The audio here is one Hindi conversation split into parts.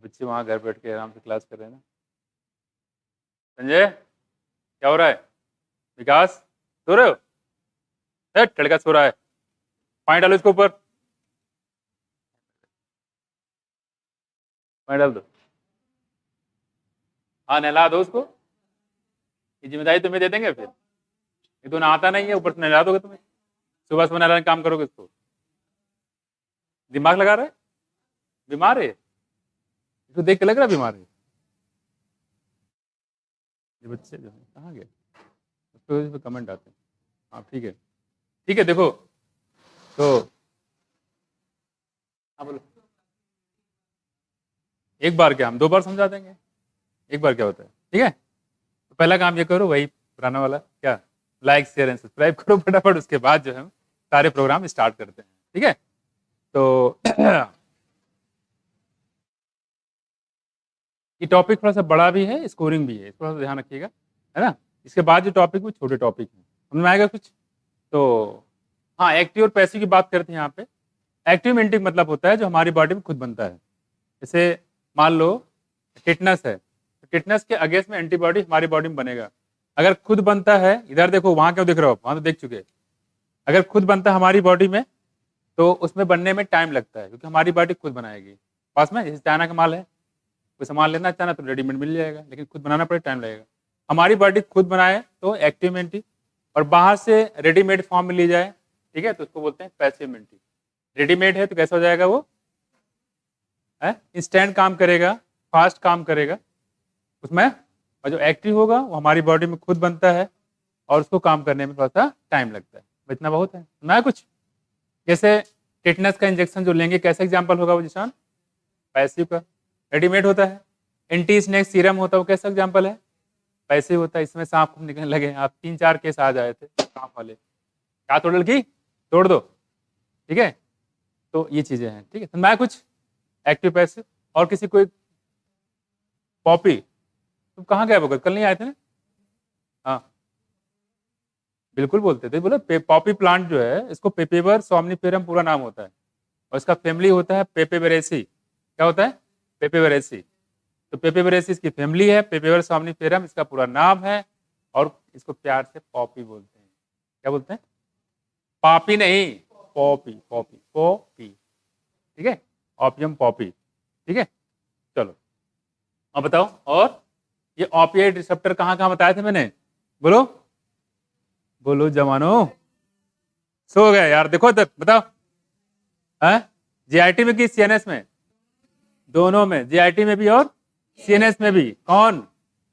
बच्चे वहाँ घर बैठ के आराम से क्लास कर रहे हैं ना। संजय क्या हो रहा है? विकास सो रहे हो? लड़का सो रहा है, पानी डालो इसके ऊपर, पानी डाल दो। हाँ नहला दो उसको, ये जिम्मेदारी तुम्हें दे देंगे। फिर ये तो नहाता नहीं है, ऊपर से नहला दोगे तुम्हें। सुबह सुबह नहलाने काम करोगे इसको। दिमाग लगा रहा है, बीमार है, इसको देख के लग रहा है बीमार है। ये बच्चे जो है कहाँ गए? उस पर कमेंट आते हैं। हाँ ठीक है, ठीक है। देखो तो हाँ बोलो। एक बार क्या, हम 2 बार समझा देंगे। एक बार क्या होता है, ठीक है। तो पहला काम ये करो, वही पुराना वाला, क्या, लाइक शेयर एंड सब्सक्राइब करो फटाफट। उसके बाद जो है हम सारे प्रोग्राम स्टार्ट करते हैं, ठीक है। तो ये टॉपिक थोड़ा सा बड़ा भी है, स्कोरिंग भी है, थोड़ा सा ध्यान रखिएगा, है ना। इसके बाद जो टॉपिक वो छोटे टॉपिक हैं, उनमें आएगा कुछ। तो हाँ, एक्टिव और पैसिव की बात करते हैं यहाँ पे। एक्टिव इम्यूनिटी मतलब होता है जो हमारी बॉडी में खुद बनता है। जैसे मान लो टिटनस है, तो टिटनस के अगेंस्ट में एंटीबॉडी हमारी बॉडी में बनेगा। अगर खुद बनता है, इधर देखो, वहां क्यों दिख रहा हो, वहां तो देख चुके। अगर खुद बनता है हमारी बॉडी में तो उसमें बनने में टाइम लगता है, क्योंकि हमारी बॉडी खुद बनाएगी। पास में जैसे चाइना का माल है, कोई सामान लेना चाहना तो रेडीमेड मिल जाएगा, लेकिन खुद बनाना पड़े टाइम लगेगा। हमारी बॉडी खुद बनाए तो एक्टिव इम्यूनिटी, और बाहर से रेडीमेड फॉर्म में ली जाए, ठीक है, तो उसको बोलते हैं पैसिव इम्यूनिटी। रेडीमेड है तो कैसा हो जाएगा वो, इंस्टेंट काम करेगा, फास्ट काम करेगा उसमें। और जो एक्टिव होगा वो हमारी बॉडी में खुद बनता है और उसको काम करने में थोड़ा सा टाइम लगता है। इतना बहुत है ना कुछ। जैसे टिटनस का इंजेक्शन जो लेंगे, कैसा एग्जाम्पल होगा वो जिसान, पैसिव का। रेडीमेड होता है। एंटी स्नेक सीरम होता है, वो कैसा एग्जाम्पल है, पैसिव होता है। इसमें सांप खूब निकलने लगे, आप 3-4 केस आ जाए थे सांप वाले, क्या तोड़ की तोड़ दो, ठीक है। तो ये चीजें हैं, ठीक है। मैं कुछ एक्टिव पैसिव। और किसी को, पॉपी, तुम कहाँ गए भगत, कल नहीं आए थे ना? हाँ बिल्कुल बोलते थे, बोले पॉपी प्लांट जो है, इसको पेपेवर सोमनिफेरम पूरा नाम होता है, और इसका फैमिली होता है पेपेवरेसी। क्या होता है, पेपेवरेसी। तो पेपेवरेसी इसकी फैमिली है, पेपेवर सोमनिफेरम इसका पूरा नाम है, और इसको प्यार से पॉपी बोलते हैं। क्या बोलते हैं, पापी नहीं, पॉपी, पॉपी, पॉपी, ठीक है, ऑपियम पॉपी, ठीक है। चलो अब बताओ, और ये ऑपियाइड रिसेप्टर कहाँ कहाँ बताए थे मैंने, बोलो बोलो जवानो, सो गए यार, देखो तक बताओ। जीआईटी में कि सीएनएस में, दोनों में, जीआईटी में भी और सीएनएस में भी। कौन,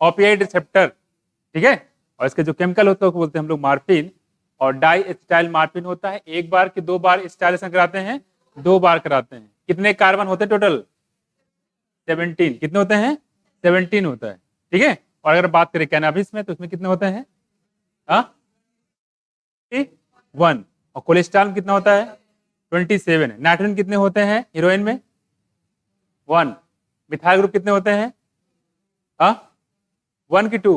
ऑपियाइड रिसेप्टर, ठीक है। और इसके जो केमिकल होता है वो बोलते हैं हम लोग मार्फिन, और डाई स्टाइल मार्फिन होता है। 1 बार कि 2 बार स्टाइलेशन कराते हैं, 2 बार कराते हैं। कितने कार्बन होते हैं टोटल, 17। कितने होते हैं, 17 होता है, ठीक है। और अगर बात करें कैनाबिस में तो उसमें कितने होते हैं, 1। और कोलेस्ट्रॉल में कितना होता है, 27 है। नाइट्रोजन कितने होते हैं हीरोइन में, 1। मिथाइल ग्रुप कितने होते हैं, 1 की 2,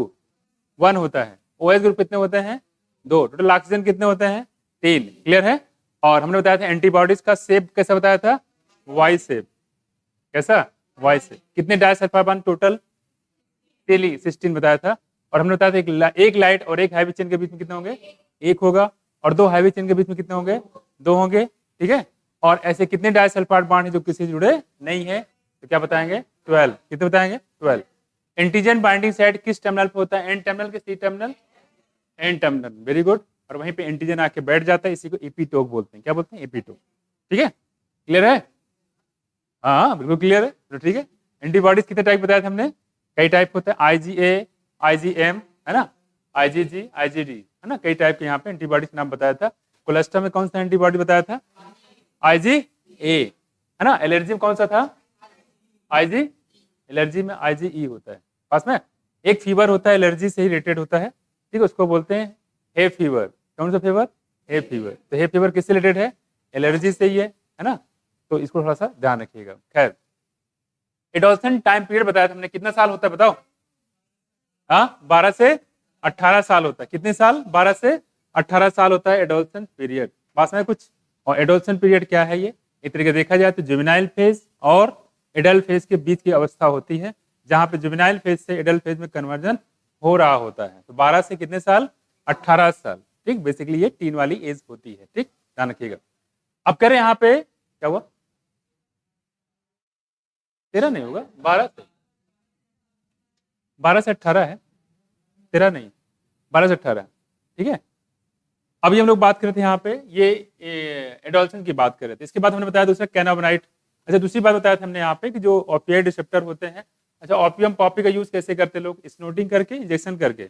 1 होता है। ओएच ग्रुप कितने होते हैं, 2। टोटल ऑक्सीजन कितने होते हैं, 3। क्लियर है। और हमने बताया था एंटीबॉडीज का शेप कैसा बताया था, वाई शेप। कैसा, वाई शेप। कितने डाइसल्फाइड बॉन्ड टोटल, 16 बताया था। और हमने बताया था एक लाइट और एक हैवी चेन के बीच में कितने होंगे, 1 होगा। और 2 हैवी चेन के बीच में कितने होंगे, 2 होंगे, ठीक है। और ऐसे कितने डाइसल्फाइड बॉन्ड है जो किसी से जुड़े नहीं है, तो क्या बताएंगे, 12। कितने बताएंगे, 12। एंटीजन बाइंडिंग साइट किस टर्मिनल पे होता है, एन टर्मिनल के C terminal, N terminal, very good. और वहीं पे एंटीजन आके बैठ जाता है, इसी को एपीटोप बोलते हैं। क्या बोलते हैं, एपीटोप, ठीक है। क्लियर है, हाँ बिल्कुल क्लियर है, तो ठीक है। एंटीबॉडीज कितने टाइप बताया था हमने, कई टाइप होते हैं, IgA, IgM, है ना, IgG, IgD, है ना, कई टाइप के यहाँ पे एंटीबॉडीज नाम बताया था। कोलेस्ट्रॉल में कौन सा एंटीबॉडी बताया था, IgA, है ना। एलर्जी में कौन सा था, एलर्जी में IgE होता है। पास में एक फीवर होता है एलर्जी से ही रिलेटेड होता है, ठीक है, उसको बोलते हैं हे फीवर। कौन सा फीवर, हे फीवर। तो हे फीवर किससे रिलेटेड है, एलर्जी से ही है ना। तो इसको थोड़ा सा ध्यान रखिएगा। खैर, एडोलसेंट टाइम पीरियड बताया था हमने, कितना साल होता है बताओ, 12 से 18 साल होता है। कितने साल, 12 से 18 साल होता है एडोलसेंट पीरियड। पास में कुछ, और एडोलसेंट पीरियड क्या है, ये एक तरीके देखा जाए तो जुवेनाइल फेज और एडल्ट फेज के बीच की अवस्था होती है, जहां पे जुवेनाइल फेज से एडल्ट फेज में कन्वर्जन हो रहा होता है। तो 12 से कितने साल? 18 साल। ठीक, बेसिकली ये टीन वाली एज होती है। ठीक, ध्यान रखिएगा। अब कह रहे हैं यहाँ पे क्या हुआ? 13 नहीं होगा, 12 से 18 है, 13 नहीं, 12 से 18। ठीक है, अभी हम लोग बात कर रहे थे यहाँ पे ये एडोल्सन की बात कर रहे थे। इसके बाद हमने बताया दूसरा कैनाबिनाइड। अच्छा, दूसरी बात बताया था हमने यहाँ पे कि जो ओपियाइड रिसेप्टर होते हैं। अच्छा, ओपियम पॉपी का यूज कैसे करते हैं लोग? स्नोटिंग करके, इंजेक्शन करके।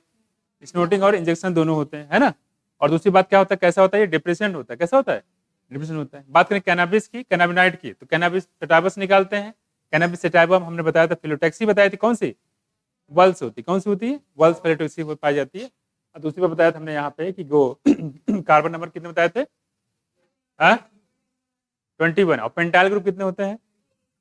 स्नोटिंग और इंजेक्शन दोनों होते हैं, है ना। और दूसरी बात क्या होता है, कैसा होता है? ये डिप्रेशन होता है। कैसा होता है? डिप्रेशन होता है। बात करें कैनाबिस की, कैनाबिनाइड की, तो कैनाबिस सेटाइवस निकालते हैं। कैनाबिस सेटाइवा हमने बताया था, फिलोटैक्सी बताई थी, कौन सी? वल्स होती, कौन सी होती है? वल्स फिलोटैक्सी पाई जाती है। और दूसरी बात बताया था हमने यहाँ पे कि गो कार्बन नंबर कितने बताए थे? 21। और पेंटाइल ग्रुप कितने होते हैं?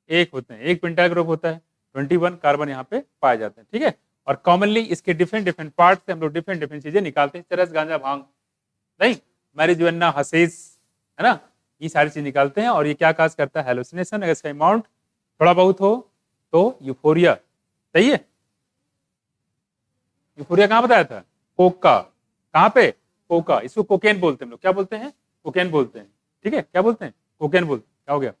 एक होते हैं, एक पेंटाइल ग्रुप होता है। 21 कार्बन यहाँ पे पाए जाते हैं। ठीक है, और कॉमनली इसके डिफरेंट डिफरेंट पार्ट से हम लोग डिफरेंट डिफरेंट चीजें निकालते हैं। चरस, गांजा, भांग नहीं, मैरिजुआना, हशीश, है ना, ये सारी चीज निकालते हैं। और ये क्या काज करता है? हेलुसिनेशन। अगर इसका अमाउंट थोड़ा बहुत हो तो यूफोरिया। सही है, यूफोरिया कहाँ बताया था? कोका। कहाँ पे? कोका। इसको कोकेन बोलते हैं हम लोग। क्या बोलते हैं? कोकेन बोलते हैं। ठीक है, क्या बोलते हैं? कोकेन बोलते हैं। क्या हो गया?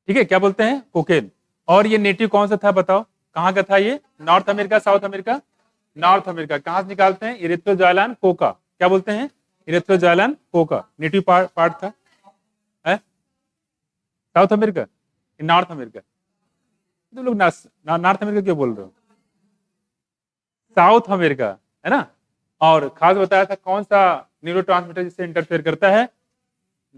ठीक है, क्या बोलते हैं? कोकेन। और ये नेटिव कौन सा था बताओ? कहाँ का था ये? North America, south America? North America. कहाँ से निकालते हैं? इरिथ्रोजाइलन कोका। क्या बोलते हैं? इरिथ्रोजाइलन कोका नेटिव पार्ट था। है साउथ अमेरिका, नॉर्थ अमेरिका? तो लोग नॉर्थ अमेरिका क्यों बोल रहे हो? साउथ अमेरिका, है ना। और खास बताया था कौन सा न्यूरोट्रांसमीटर जिससे इंटरफेयर करता है?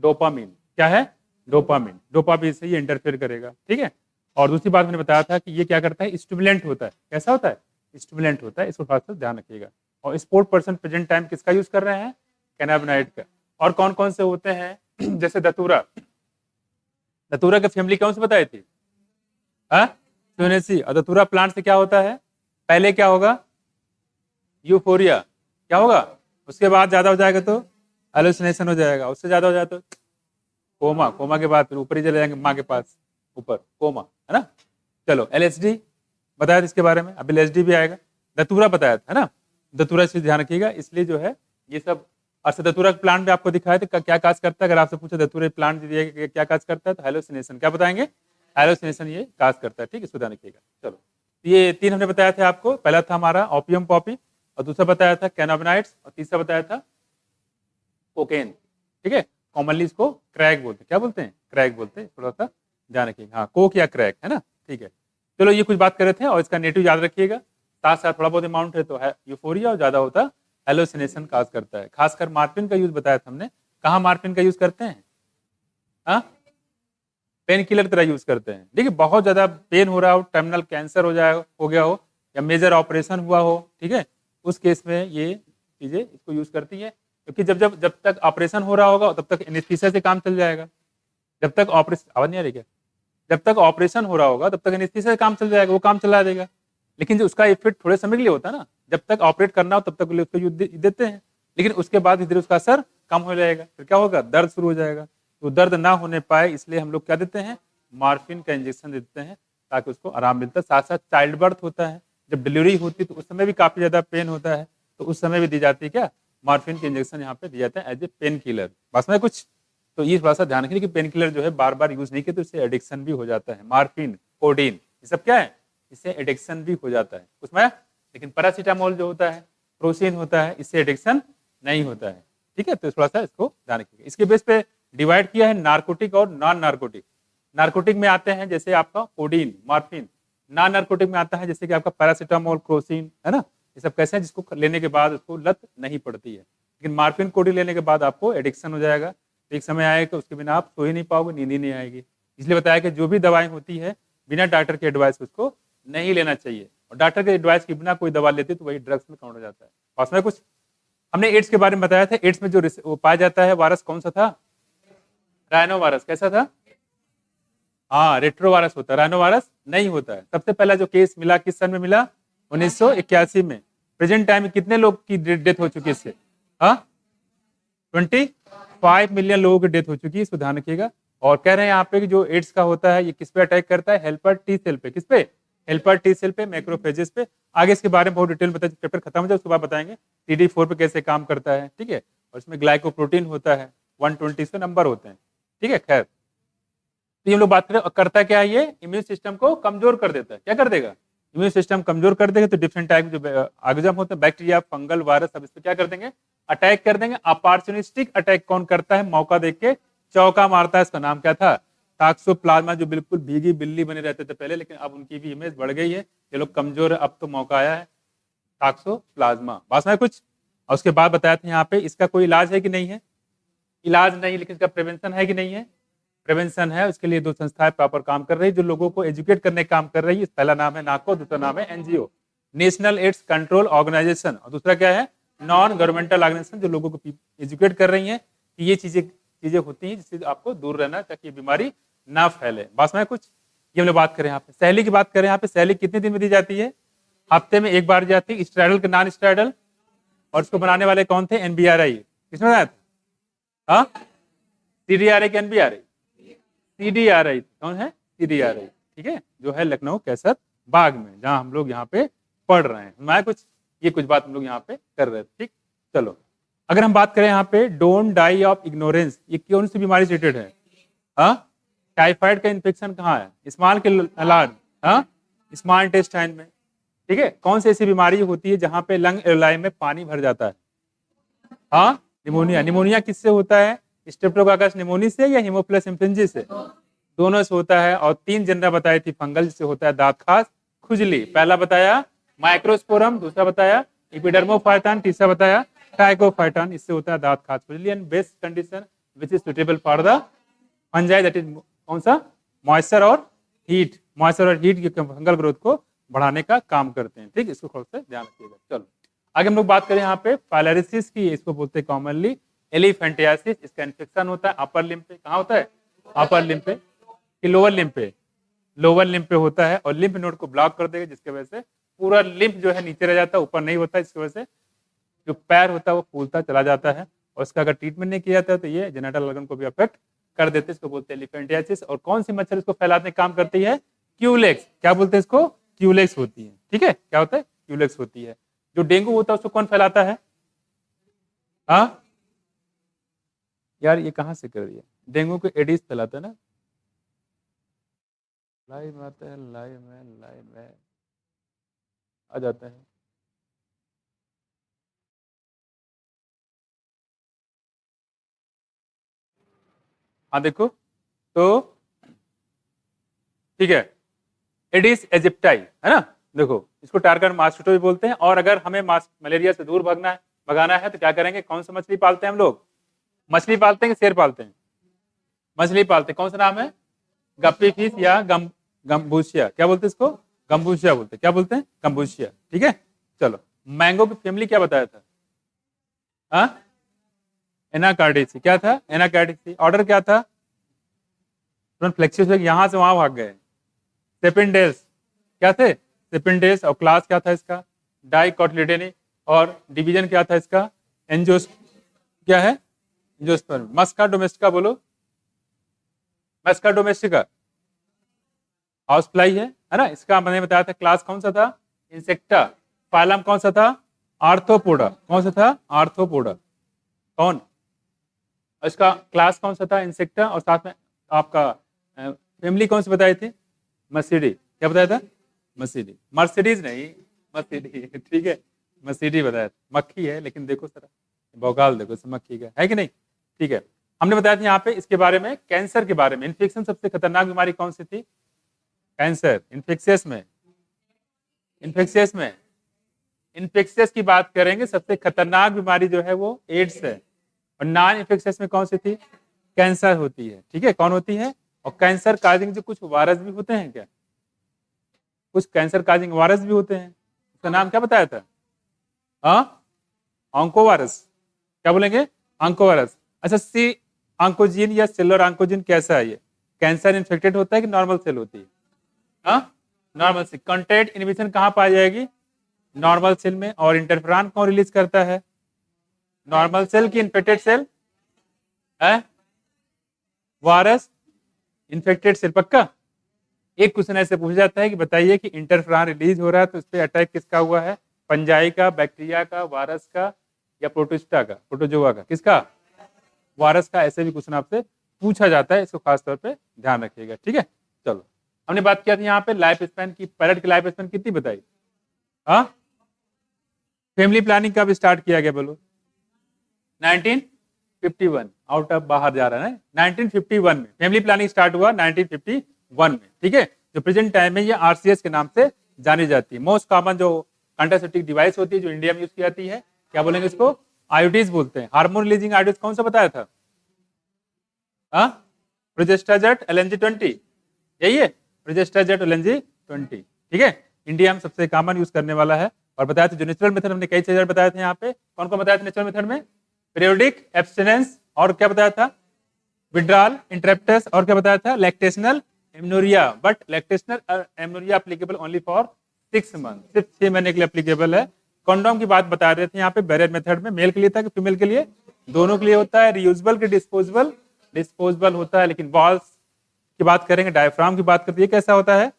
डोपामिन। क्या है? डोपामिन। डोपामिन से ये इंटरफेयर करेगा। ठीक है, और दूसरी बात मैंने बताया था कि ये क्या करता है? स्टिमुलेंट होता है। कैसा होता है? स्टिमुलेंट होता है। इसको खास कर ध्यान रखिएगा। और स्पोर्ट पर्सन प्रेजेंट टाइम किसका यूज कर रहे हैं? कैनाबिनाइड का। और कौन कौन से होते हैं? जैसे धतूरा। धतूरा की फैमिली कौन सी बताई थी? फ्यूनेसी। और धतूरा प्लांट से क्या होता है? पहले क्या होगा? यूफोरिया। क्या होगा? उसके बाद ज्यादा हो जाएगा तो हेलुसिनेशन हो जाएगा। उससे ज्यादा हो जाए तो कोमा। कोमा के बाद फिर ऊपर ही चले जाएंगे माँ के पास, ऊपर कोमा, है ना। चलो, एलएसडी बताया था इसके बारे में, अब एलएसडी भी आएगा। धतूरा बताया था, है ना। धतूरा से ध्यान रखिएगा, इसलिए जो है ये सब। अच्छा, धतूरा प्लांट में आपको दिखाया था क्या काज करता है? अगर आपसे पूछा धतूरा प्लांट क्या काज करता है, तो हेलुसिनेशन। क्या बताएंगे? हेलुसिनेशन ये काज करता है। ठीक है, इसको ध्यान रखिएगा। चलो, ये 3 हमने बताया था आपको। पहला था हमारा ओपियम पॉपी, और दूसरा बताया था कैनाबिनाइड्स, और तीसरा बताया था कोकेन। ठीक है, कॉमनली इसको क्रैक बोलते हैं। क्या बोलते हैं? क्रैक बोलते हैं। थोड़ा सा ध्यान रखिएगा, हाँ, कोक या क्रैक, है ना। ठीक है, चलो, ये कुछ बात कर रहे थे, और इसका नेटिव याद रखिएगा। साथ साथ थोड़ा बहुत अमाउंट है तो है यूफोरिया, और ज्यादा होता हेलुसिनेशन काज करता है। खासकर मार्फिन का यूज बताया था हमने। कहाँ मार्फिन का यूज करते हैं? पेन किलर तरह यूज करते हैं। देखिए, बहुत ज्यादा पेन हो रहा हो, टर्मिनल कैंसर हो गया हो, या मेजर ऑपरेशन हुआ हो, ठीक है, उस केस में ये चीजें इसको यूज करती है। क्योंकि जब तक ऑपरेशन हो रहा होगा तब तक एनेस्थीसिया से काम चल जाएगा। जब तक ऑपरेशन, आवाज नहीं आ रही क्या? जब तक ऑपरेशन हो रहा होगा तब तक एनेस्थीसिया से काम चल जाएगा, वो काम चला देगा। लेकिन जो उसका इफेक्ट थोड़े समय के लिए होता है ना, जब तक ऑपरेट करना हो तब तक उसको यूज देते हैं। लेकिन उसके बाद धीरे उसका असर कम हो जाएगा, फिर क्या होगा? दर्द शुरू हो जाएगा। तो दर्द ना होने पाए इसलिए हम लोग क्या देते हैं? मार्फिन का इंजेक्शन देते हैं, ताकि उसको आराम मिलता है। साथ साथ चाइल्ड बर्थ होता है, जब डिलीवरी होती है तो उस समय भी काफी ज्यादा पेन होता है, तो उस समय भी दी जाती है क्या? मार्फिन के इंजेक्शन यहाँ पे दिया जाता है एज ए पेन किलर। बस में कुछ तो ये थोड़ा सा ध्यान रखिए कि पेन किलर जो है बार बार यूज नहीं किया तो इससे एडिक्शन भी हो जाता है। मार्फिन, कोडीन, ये सब क्या है? इससे एडिक्शन भी हो जाता है उसमें। लेकिन पैरासीटामोल जो होता है, प्रोसिन होता है, इससे एडिक्शन नहीं होता है। ठीक है, तो थोड़ा सा इसको ध्यान रखिएगा। इसके बेस पे डिवाइड किया है नार्कोटिक और नॉन नार्कोटिक। नार्कोटिक में आते हैं जैसे आपका कोडीन, मार्फिन। नॉन नार्कोटिक में आता है जैसे कि आपका पैरासीटामोल, क्रोसिन, है ना। ये सब कैसे हैं जिसको लेने के बाद उसको लत नहीं पड़ती है। लेकिन मार्फिन, कोडीन लेने के बाद आपको एडिक्शन हो जाएगा। तो एक समय आएगा उसके बिना आप सो ही नहीं पाओगे, नींद ही नहीं आएगी। इसलिए बताया कि जो भी दवाएं होती है बिना डॉक्टर के एडवाइस उसको नहीं लेना चाहिए। और डॉक्टर के एडवाइस के बिना कोई दवा लेते तो वही ड्रग्स में काउंट हो जाता है। पास में कुछ हमने एड्स के बारे में बताया था। एड्स में जो वो पाया जाता है वायरस कौन सा था? Rhino virus. कैसा था? हाँ, रेट्रो वायरस होता है, राइनो वायरस नहीं होता है। सबसे पहला जो केस मिला किस सन में मिला? 1981 में। प्रेजेंट टाइम में कितने लोग की डेथ हो चुकी है इससे? 25 मिलियन लोगों की डेथ हो चुकी है, इसको ध्यान रखिएगा। और कह रहे हैं यहाँ पे कि जो एड्स का होता है ये किस पे अटैक करता है, हेल्पर टी सेल पे। किस पे? हेल्पर टी सेल पे, मैक्रोफेजेस पे। आगे इसके बारे में बहुत डिटेल बताया, चैप्टर खत्म हो जाए उसके बाद बताएंगे TD4 पे कैसे काम करता है, ठीक है। और इसमें ग्लाइकोप्रोटीन होता है, 120 से नंबर होते हैं, ठीक है। खैर, तो हम लोग बात करें करता क्या है, ये इम्यून सिस्टम को कमजोर कर देता है। क्या कर देगा? इम्यून सिस्टम कमजोर कर देगा। तो डिफरेंट टाइप जो ऑर्गेनिज्म होते हैं, बैक्टीरिया, फंगल, वायरस, सब इस पे क्या कर देंगे, अटैक कर देंगे। अपॉर्चुनिस्टिक अटैक कौन करता है, मौका देख के चौका मारता है। इसका नाम क्या था, टॉक्सोप्लाज्मा, जो बिल्कुल भीगी बिल्ली बने रहते थे पहले, लेकिन अब उनकी भी इमेज बढ़ गई है, ये लोग कमजोर है, अब तो मौका आया है। टॉक्सोप्लाज्मा, बस में कुछ। और उसके बाद बताया था यहाँ पे इसका कोई इलाज है कि नहीं है, इलाज नहीं, लेकिन इसका प्रिवेंशन है कि नहीं है, प्रिवेंशन है। उसके लिए 2 संस्थाएं प्रॉपर काम कर रही है, जो लोगों को एजुकेट करने का काम कर रही है। पहला नाम है नाको, दूसरा नाम है NGO, national AIDS control organisation, और दूसरा क्या है, नॉन गवर्नमेंटल ऑर्गेनाइजेशन, जो लोगों को एजुकेट कर रही है कि ये चीजें होती हैं जिससे आपको दूर रहना, ताकि ये बीमारी ना फैले। बस में कुछ। ये हम लोग बात करें यहाँ पे सैली की, बात करें यहाँ पे सैली कितने दिन में दी जाती है, हफ्ते में 1 बार जाती है। स्टेरॉइड के नॉन स्टेरॉइडल, और इसको बनाने वाले कौन थे, NBRI। किसने बनाया था, हाँ, CDRI के NBRI, CDRI कौन है, CDRI, ठीक है, जो है लखनऊ कैसर बाग में, जहां हम लोग यहाँ पे पढ़ रहे हैं। मैं कुछ ये कुछ बात हम लोग यहाँ पे कर रहे थे, ठीक। चलो, अगर हम बात करें यहाँ पे डोंट डाई ऑफ इग्नोरेंस, ये कौन सी बीमारी से रिलेटेड है, हाँ, टाइफाइड का इन्फेक्शन कहाँ है, स्मॉल के लार्ज, हाँ, स्मॉल इंटेस्टाइन में, ठीक है। कौन सी ऐसी बीमारी होती है जहां पे लंग एरोलाई में पानी भर जाता है, हाँ, निमोनिया। निमोनिया किससे होता है, स्ट्रेप्टोकोकस निमोनी से या हीमोफिलस इन्फ्लुएंजा से, दोनों से होता है। और 3 जनरा बताई थी, फंगल जिससे होता है दांत खास, खुजली, पहला बताया माइक्रोस्पोरम, दूसरा बताया इपिडर्मोफाइटन, तीसरा बताया ट्राइकोफाइटन, इससे होता है दांत खास, खुजली। And best condition which is suitable for the fungi, that is कौन सा, मॉइस्चर और हीट, मॉइस्चर और हीट के फंगल ग्रोथ को बढ़ाने का काम करते हैं, ठीक। इसको थोड़ा सा ध्यान रखिएगा। चलो आगे हम लोग बात करें यहाँ पे फाइलेरिसिस की, इसको बोलते हैं कॉमनली एलिफेंटियासिस। इसका इन्फेक्शन होता है अपर लिम्ब पे, कहाँ होता है, अपर लिम्ब पे कि लोअर लिम्ब पे, लोअर लिम्ब पे होता है, और लिम्फ नोड को ब्लॉक कर देगा, जिसकी वजह से पूरा लिम्फ जो है नीचे रह जाता है, ऊपर नहीं होता है। इसकी वजह से जो पैर होता है वो फूलता चला जाता है, और इसका अगर ट्रीटमेंट नहीं किया जाता है तो ये जेनिटल ऑर्गन को भी अफेक्ट कर देते हैं। इसको बोलते हैं एलिफेंटियासिस। और कौन सी मच्छर इसको फैलाने का काम करती है, क्यूलेक्स। क्या बोलते हैं इसको, क्यूलेक्स होती है, ठीक है। क्या होता है, क्यूलेक्स होती है। जो डेंगू होता है उसको कौन फैलाता है, हाँ यार, ये कहाँ से कर दिया, डेंगू को एडिस फैलाता है ना, लाइव में आता है, लाइव में आ जाता है। हाँ देखो, तो ठीक है, एडिस एजिप्टाई है ना, देखो इसको टारगन मॉस्किटो भी बोलते हैं। और अगर हमें मलेरिया से दूर भगाना है तो क्या करेंगे, कौन सा मछली पालते हैं हम लोग, मछली पालते हैं कि शेर पालते हैं, मछली पालते हैं। कौन सा नाम है, गप्पी फिश या गम्बूशिया, क्या बोलते हैं इसको, गम्बूशिया बोलते हैं, क्या बोलते हैं, गम्बूशिया, ठीक है। चलो, मैंगो की फैमिली क्या बताया था, हाँ, एनाकार्डिसी, क्या था, एनाकार्डिसी। ऑर्डर क्या था, फ्लेक्सिस, यहां से वहां भाग गए। सेपिनडेल्स, क्या थे, सेपिनडेल्स। और क्लास क्या था इसका, डाइकोटिलिडनी। और डिवीजन क्या था इसका, एंजियोस, क्या है, एंजियोस्पर्म। मस्का डोमेस्टिका बोलो, मस्का डोमेस्टिका हाउस फ्लाई है ना। इसका मैंने बताया था क्लास कौन सा था, इंसेक्टा। फाइलम कौन सा था, आर्थ्रोपोडा, कौन सा था, आर्थ्रोपोडा। कौन, इसका क्लास कौन सा था, इंसेक्टा। और साथ में आपका फैमिली कौन सी बताई थी, मसीडी, क्या बताया था, मसीडी, मर्सिडीज नहीं, मसीडी, ठीक है, मसीडी बताया था। मक्खी है, लेकिन देखो सर भौकाल देखो मक्खी का है कि नहीं, ठीक है। हमने बताया था यहाँ पे इसके बारे में, कैंसर के बारे में। इन्फेक्शन सबसे खतरनाक बीमारी कौन सी थी, कैंसर। इन्फेक्शियस में इन्फेक्शियस की बात करेंगे, सबसे खतरनाक बीमारी जो है वो एड्स है। और नॉन इन्फेक्शियस में कौन सी थी, कैंसर होती है, ठीक है, कौन होती है। और कैंसर काजिंग जो कुछ वायरस भी होते हैं क्या, कुछ कैंसर काजिंग वायरस भी होते हैं, उसका नाम क्या बताया था, हाँ, ऑन्कोवायरस, क्या बोलेंगे, ऑन्कोवायरस। अच्छा, सी ऑन्कोजीन या सेलुलर ऑन्कोजीन कैसा है, ये कैंसर इन्फेक्टेड होता है कि नॉर्मल सेल होती है, हाँ, नॉर्मल सेल। कॉन्टैक्ट इनहिबिशन कहाँ पाई जाएगी, नॉर्मल सेल में। और इंटरफेरॉन कौन रिलीज करता है, नॉर्मल सेल की इन्फेक्टेड सेल है, वायरस इन्फेक्टेड सेल, पक्का। एक क्वेश्चन ऐसे पूछा जाता है कि बताइए कि इंटरफेरॉन रिलीज हो रहा है तो उस पर अटैक किसका हुआ है, फंजाई का, बैक्टीरिया का, वायरस का, या प्रोटिस्टा का, प्रोटोजोआ का, किसका, वायरस का। ऐसे भी क्वेश्चन आपसे पूछा जाता है, इसको खास तौर पे ध्यान रखिएगा, ठीक है। चलो, हमने बात किया था यहाँ पे लाइफ स्पैन की, पैरेट की लाइफ स्पैन कितनी बताई, हाँ। फैमिली प्लानिंग कब स्टार्ट किया गया बोलो, 1951, आउट ऑफ बाहर जा रहा है ना, 1951 में फैमिली प्लानिंग स्टार्ट हुआ 1951 में, ठीक है। जो प्रेजेंट टाइम में ये आरसीएस के नाम से जानी जाती है। मोस्ट कॉमन जो कंट्रासेप्टिव डिवाइस होती है जो इंडिया में यूज की जाती है, क्या बोलेंगे इसको, आयोडीज बोलते हैं। हार्मोन रिलीजिंग आयोडीज कौन सा बताया था, प्रोजेस्टाजेट LNG-20, यही है, प्रोजेस्टाजेट LNG-20, ठीक है। इंडिया में सबसे कॉमन यूज करने वाला है। और बताया था जो नेचुरल मेथड हमने कई चीजें बताए थे यहाँ पे, कौन कौन बताया था नेचुरल मेथड में, पीरियोडिक एब्स्टिनेंस, और क्या बताया था, विड्रॉल, इंटरप्टस, और क्या बताया था, lactational amenorrhoea. But lactational amenorrhoea applicable only for 6 month, सिर्फ 6 महीने के लिए एप्लीकेबल है। कॉन्डोम की बात बता रहे थे यहाँ पे, बैरियर मेथड में मेल के लिए था कि फीमेल के लिए, दोनों के लिए होता है। रियूजेबल के डिस्पोजेबल, डिस्पोजेबल होता है। लेकिन वॉल्स की बात करेंगे, डायफ्राम की बात करते हैं, कैसा होता है,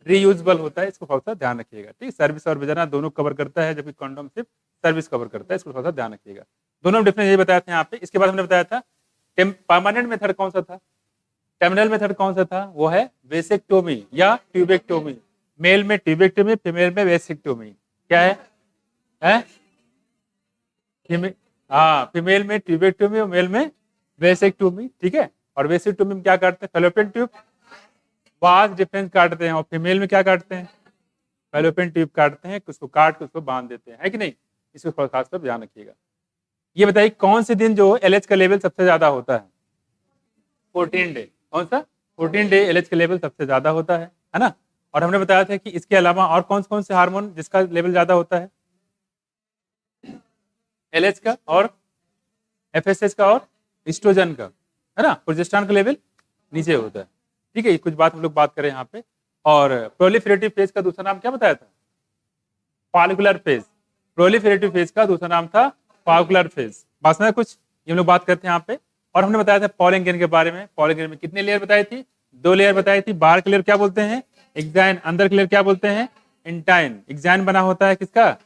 रीयूजेबल होता है। इसको थोड़ा सा ध्यान रखिएगा, ठीक। सर्विस और वजना दोनों कवर करता है, जबकि कॉन्डोम सिर्फ सर्विस कवर करता है, इसको थोड़ा सा ध्यान रखिएगा। दोनों डिफरेंस यही बताया था यहाँ पे। इसके बाद हमने बताया था परमानेंट मेथड कौन सा था, टर्मिनल मेथड कौन सा था, वो है वेसेक्टोमी या ट्यूबेक्टोमी। मेल में ट्यूबेक्टोमी, फीमेल में वेसेक्टोमी। क्या है? फीमेल में ट्यूबेक्टोमी और मेल में वेसेक्टोमी, ठीक है। और वेसेक्टोमी में क्या करते हैं, फेलोपियन ट्यूब वास डिफरेंस काटते हैं, और फीमेल में क्या काटते हैं, फेलोपियन ट्यूब काटते हैं, उसको काट के उसको बांध देते हैं, है कि नहीं। इसको खासकर ध्यान रखिएगा। ये बताइए कौन से दिन जो एलएच का लेवल सबसे ज्यादा होता है, 14 डे, कौन सा, 14 डे एलएच का लेवल सबसे ज्यादा होता है ना। और हमने बताया था कि इसके अलावा और कौन से हार्मोन जिसका लेवल ज्यादा होता है, एलएच का और एफएसएच का और एस्ट्रोजन का, है ना। प्रोजेस्टेरॉन का लेवल नीचे होता है, ठीक है। कुछ बात हम लोग बात करें यहाँ पे। और प्रोलिफेरेटिव फेज का दूसरा नाम क्या बताया था, फॉलिकुलर फेज। प्रोलिफेरेटिव फेज का दूसरा नाम था फॉलिकुलर फेज। बात में कुछ ये हम लोग बात करते हैं यहाँ पे। और हमने बताया था पॉलन ग्रेन के बारे में। पॉलन ग्रेन में कितने लेयर बताई थी, 2 लेयर बताई थी। बाहर के लेयर क्या बोलते हैं, एक्साइन, अंदर के लेयर क्या बोलते हैं, इंटाइन। एक्साइन बना होता है किसका,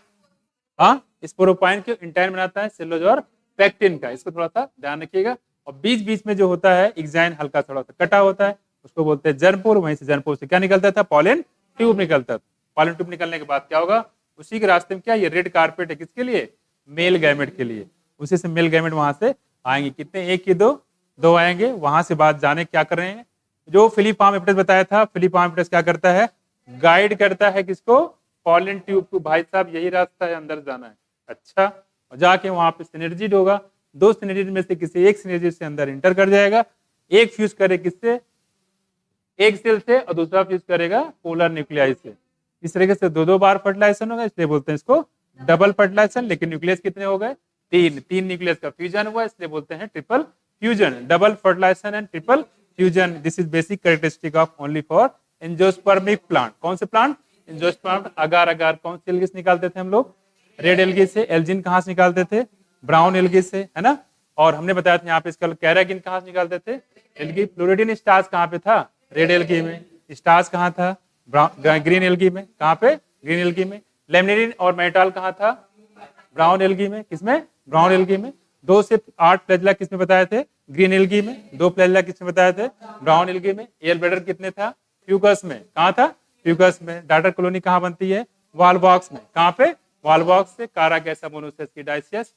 स्पोरोपाइन के, इंटाइन बनाता है सेलुलोज और पेक्टिन का। इसको थोड़ा सा ध्यान रखिएगा। और बीच बीच में जो होता है एक्साइन हल्का थोड़ा सा कटा होता है, उसको बोलते हैं जर्मपोर। वहीं से जर्मपोर से क्या निकलता था, पॉलन ट्यूब निकलता था। पॉलन ट्यूब निकलने के बाद क्या होगा, उसी के रास्ते में क्या, ये रेड कारपेट है किसके लिए, मेल गैमेट के लिए। उसी से मेल गैमेट वहां से आएंगे, कितने, एक की दो आएंगे। वहां से बात जाने क्या कर रहे हैं, जो फिलिपाम एपिटस बताया था, फिलिपाम एपिटस क्या करता है, गाइड करता है किसको, पॉलन ट्यूब को। भाई साहब यही रास्ता है, अंदर जाना है, अच्छा। और जाके वहां पे सिनर्जिड होगा, 2 सिनर्जिड में से किसी एक सिनर्जिड से अंदर इंटर कर जाएगा। एक फ्यूज करे किससे, एक सेल से, और दूसरा फ्यूज करेगा पोलर न्यूक्लियाई से। इस तरीके से 2 बार फर्टिलाइजेशन होगा, इसलिए बोलते हैं इसको डबल फर्टिलाइजेशन। लेकिन न्यूक्लियस कितने हो गए, 3 न्यूक्लियस का फ्यूजन हुआ, इसलिए बोलते हैं triple fusion. Double fertilisation and triple fusion, this is basic characteristic of only for angiospermic plant. कौन से प्लांट, एंजियोस्पर्म। अगार अगार कौन से एल्गी से निकालते थे हम लोग, रेड एल्गी से। एल्जिन कहाँ से निकालते थे, ब्राउन एल्गी से, है ना। और हमने बताया था यहाँ पे इसका कैरागिन कहाँ से निकालते थे, एल्गी। फ्लोरिडिन स्टार्च कहाँ पे था, रेड एल्गी में। स्टार्च कहाँ था, ग्रीन एल्गी में। कहाँ पे, ग्रीन एल्गी में। लेमिनिन और मेटाल कहाँ था, ब्राउन एल्गी में। किसमें, ब्राउन एल्गी में। 2 से 8 फ्लैजेला किसमें बताए थे, ग्रीन एल्गी में। 2 फ्लैजेला किसमें बताए थे, ब्राउन एल्गी में। एयर ब्लैडर कितने था, फ्यूकस में। कहाँ था, फ्यूकस में। डाटर कॉलोनी कहाँ बनती है, वॉल बॉक्स में। कहाँ पे, वॉल बॉक्स से। कारा कैसा, मोनोसियस की डाइसियस,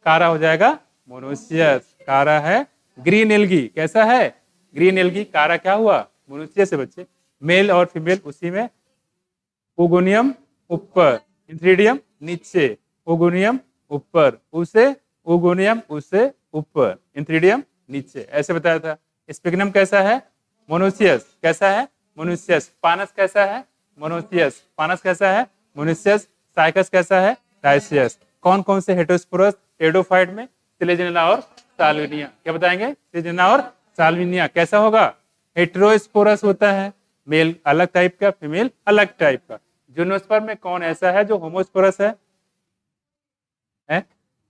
कारा हो जाएगा मोनोसियस। कारा है ग्रीन एल्गी, कैसा है, ग्रीन एल्गी। कारा क्या हुआ, मोनोसियस से बच्चे। मेल और फीमेल उसी में। ओगोनियम ऊपर, इंथ्रीडियम नीचे, ओगोनियम ऊपर, उसे ओगोनियम उससे ऊपर, इंथ्रीडियम नीचे, ऐसे बताया था। स्पिग्नम कैसा है, मोनोसियस। कैसा है, मोनोसियस। पानस कैसा है, मोनोसियस। पानस कैसा है, मोनोसियस। साइकस कैसा है, डाइसियस। कौन कौन से हेटेरोस्पोरस टेरिडोफाइट में, सिलेजिनेला और साल्विनिया। क्या बताएंगे, सिलेजिनेला और साल्विनिया। कैसा होगा, हेटेरोस्पोरस होता है, मेल अलग टाइप का, फीमेल अलग टाइप का। जिम्नोस्पर्म में कौन ऐसा है जो होमोस्पोरस है,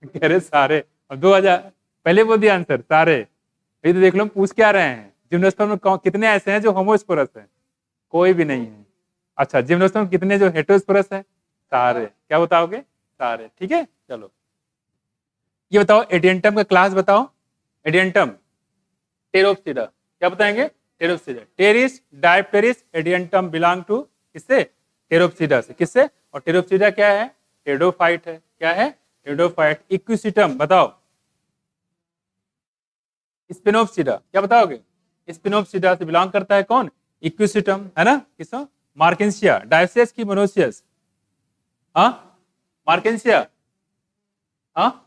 कह रहे सारे। और 2000 पहले बोल दिया आंसर, सारे। ये तो देख लो पूछ क्या रहे हैं, जिम्नोस्पर्म में कितने ऐसे हैं जो होमोस्पोरस हैं? कोई भी नहीं है। अच्छा, जिम्नोस्पर्म में कितने जो हेटेरोस्पोरस है? सारे। क्या बताओगे? सारे। ठीक है, चलो ये बताओ एडियंटम का क्लास बताओ। एडियंटम टेरोप्सिडा, क्या बताएंगे? Pteropsida. Pteris, Dipteris, Adiantum belong to किससे? टेरोप्सिडा से। किससे? और टेरोप्सिडा क्या है? टेडोफाइट है। क्या है? टेडोफाइट। इक्विसिटम बताओ। स्पिनोप्सिडा, क्या बताओगे? स्पिनोप्सिडा से बिलोंग करता है कौन? इक्विसिटम, है ना? किसो? मार्केंसिया। डायसियस की मोनोसियस? हाँ, मार्केंसिया। हाँ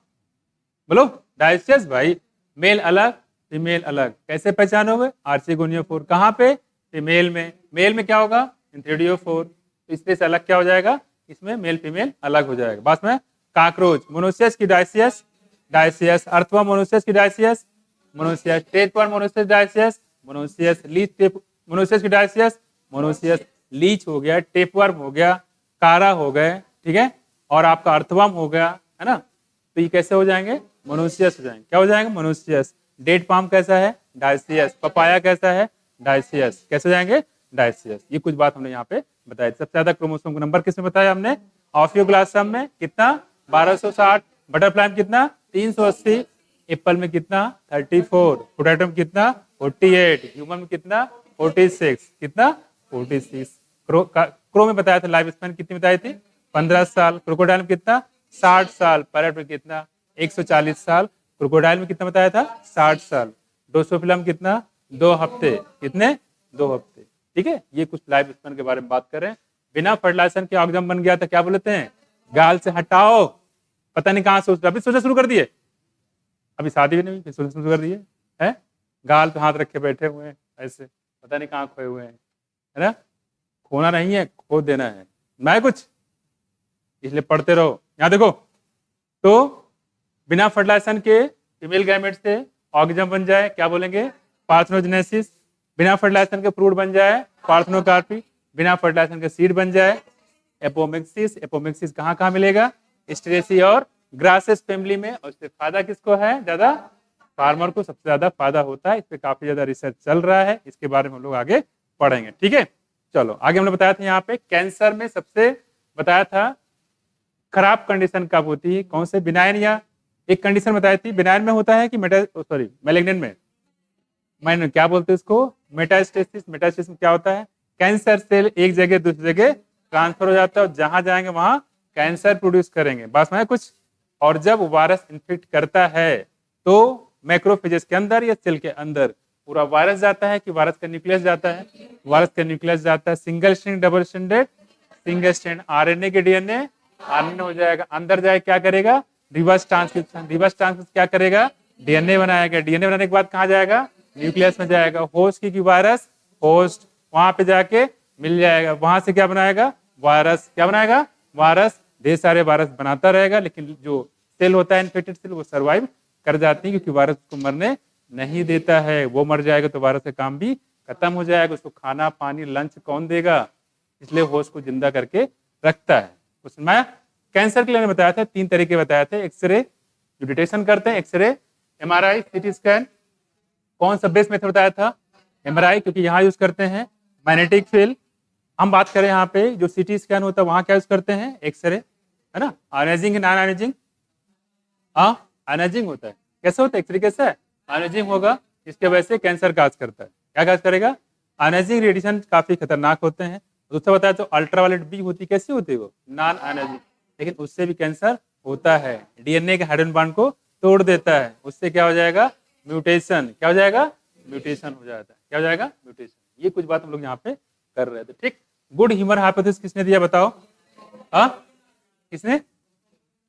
बोलो। डायसियस भाई। मेल अलग फीमेल अलग, कैसे पहचानोगे? आर्चिगोनियोफोर। कहाँ पे? फीमेल में। मेल में क्या होगा? इंथ्रिडियोफोर। तो इसमें से अलग क्या हो जाएगा? इसमें मेल फीमेल अलग हो जाएगा। बात में काकरोच मोनोसियस की डायसियस, डायसियस। अर्थवा मोनोसियस की dioecious, monoecious. Tapeworm monoecious dioecious, monoecious. Leech tape monoecious की डायसियस, मोनोसियस। लीच हो गया, टेपवर्म हो गया, कारा हो गए, ठीक है, और आपका अर्थवर्म हो गया, है ना? तो ये कैसे हो जाएंगे? मोनोसियस हो जाएंगे। क्या हो जाएंगे? मोनोसियस। डेट पाम कैसा है? डायसियस। पपाया कैसा है? डायसियस। कैसे हो जाएंगे? डायसियस। ये कुछ बात हमने यहाँ पे बताई। सबसे ज्यादा क्रोमोसोम का नंबर किसमें बताया हमने? ऑफियोग्लासम में कितना? 1260। बटरफ्लाई में कितना? 380। एप्पल में कितना? 34। पोटैटो में कितना? 48। ह्यूमन में कितना? 46। कितना? 46। क्रो में बताया था लाइफ स्पैन कितनी बताई थी? 15 साल। क्रोकोडाइल में कितना? 60 साल। पैरेट में कितना? 140 साल। क्रोकोडाइल में कितना बताया था? 60 साल। ड्रोसोफिला में कितना? 2 हफ्ते। कितने? 2 हफ्ते। ठीक है, ये कुछ लाइफ स्पैन के बारे में बात करें। बिना फर्टिलाइजेशन के ऑर्गेनिज्म बन गया था, क्या बोलते हैं? गाल से हटाओ। पता नहीं कहाँ सोच रहा, अभी सोचना शुरू कर दिए? अभी शादी भी नहीं हुई, फिर सोचना शुरू कर दिए है? गाल पे हाथ रखे बैठे हुए हैं ऐसे, पता नहीं कहाँ खोए हुए हैं, है ना? खोना नहीं है, खो देना है। मैं कुछ इसलिए पढ़ते रहो। यहाँ देखो, तो बिना फर्टिलाइजेशन के फीमेल गैमेट से ऑर्गेनिज्म बन जाए, क्या बोलेंगे? पार्थेनोजेनेसिस। बिना फर्टिलाइजेशन के फ्रूट बन जाए, पार्थेनोकार्पी। बिना फर्टिलाइजेशन के सीड बन जाए, एपोमिक्सिस। एपोमिक्सिस कहाँ कहाँ मिलेगा? स्टेरेसी और ग्रासेस फैमिली में। और इससे फायदा किसको है ज्यादा? फार्मर को सबसे ज्यादा फायदा होता है। इस पे काफी ज्यादा रिसर्च चल रहा है, इसके बारे में हम लोग आगे पढ़ेंगे। ठीक है, चलो आगे हमने बताया था यहाँ पे कैंसर में सबसे बताया था खराब कंडीशन कब होती है, कौन से? बिनाइन, या एक कंडीशन बताई थी बिनाइन में होता है कि मैलिग्नेंट में? मैंने क्या बोलते हैं इसको? मेटास्टेसिस। मेटास्टेसिस में क्या होता है? कैंसर सेल एक जगह दूसरी जगह ट्रांसफर हो जाता है और जहां जाएंगे वहां कैंसर प्रोड्यूस करेंगे। बस में कुछ। और जब वायरस इन्फेक्ट करता है तो मैक्रोफेजेस के अंदर या सेल के अंदर पूरा वायरस जाता है कि वायरस का न्यूक्लियस जाता है? वायरस का न्यूक्लियस जाता है। Single strand, double stranded? Single strand. RNA के डीएनए आरएनए हो जाएगा, अंदर जाए क्या करेगा? Reverse transcription. रिवर्स ट्रांसक्रिप्शन क्या करेगा? डीएनए बनाएगा। डीएनए बनाने के बाद कहाँ जाएगा? न्यूक्लियस में जाएगा। होस्ट की वायरस, होस्ट वहां पे जाके मिल जाएगा, वहां से क्या बनाएगा? वायरस। क्या बनाएगा? वायरस। ढेर सारे वायरस बनाता रहेगा, लेकिन जो सेल होता है इन्फेक्टेड सेल वो सर्वाइव कर जाती है, क्योंकि वायरस को मरने नहीं देता है। वो मर जाएगा तो वायरस का काम भी खत्म हो जाएगा। उसको खाना पानी लंच कौन देगा? इसलिए होस्ट को जिंदा करके रखता है। उसमें कैंसर के लिए मैंने बताया था 3 तरीके बताए थे। एक्सरे जो डिटेक्शन करते हैं, एक्सरे, एमआरआई, सीटी स्कैन। कौन सा बेस्ट मेथड बताया था? एमआरआई, क्योंकि यहाँ यूज करते हैं मैग्नेटिक फील्ड। हम बात करें यहाँ पे जो सीटी स्कैन होता है वहां क्या यूज करते हैं? एक्सरे, है ना? Ionising, non ionising? हाँ, आयोनाइजिंग होता है। कैसे होता है एक्सरे? कैसे है? आयोनाइजिंग होगा, इसके वजह से कैंसर काज करता है। क्या काज करेगा? आयोनाइजिंग रेडिएशन काफी खतरनाक होते हैं। दूसरा बताया तो अल्ट्रावायलेट बी होती है। कैसी होती है वो? नॉन आयोनाइजिंग, लेकिन उससे भी कैंसर होता है। डीएनए के हाइड्रोजन बॉन्ड को तोड़ देता है, उससे क्या हो जाएगा? म्यूटेशन। क्या हो जाएगा? म्यूटेशन हो जाता है। क्या हो जाएगा? म्यूटेशन। ये कुछ बात हम लोग यहाँ पे कर रहे थे। ठीक, गुड ह्यूमर हाइपोथेसिस किसने दिया बताओ? हाँ, किसने?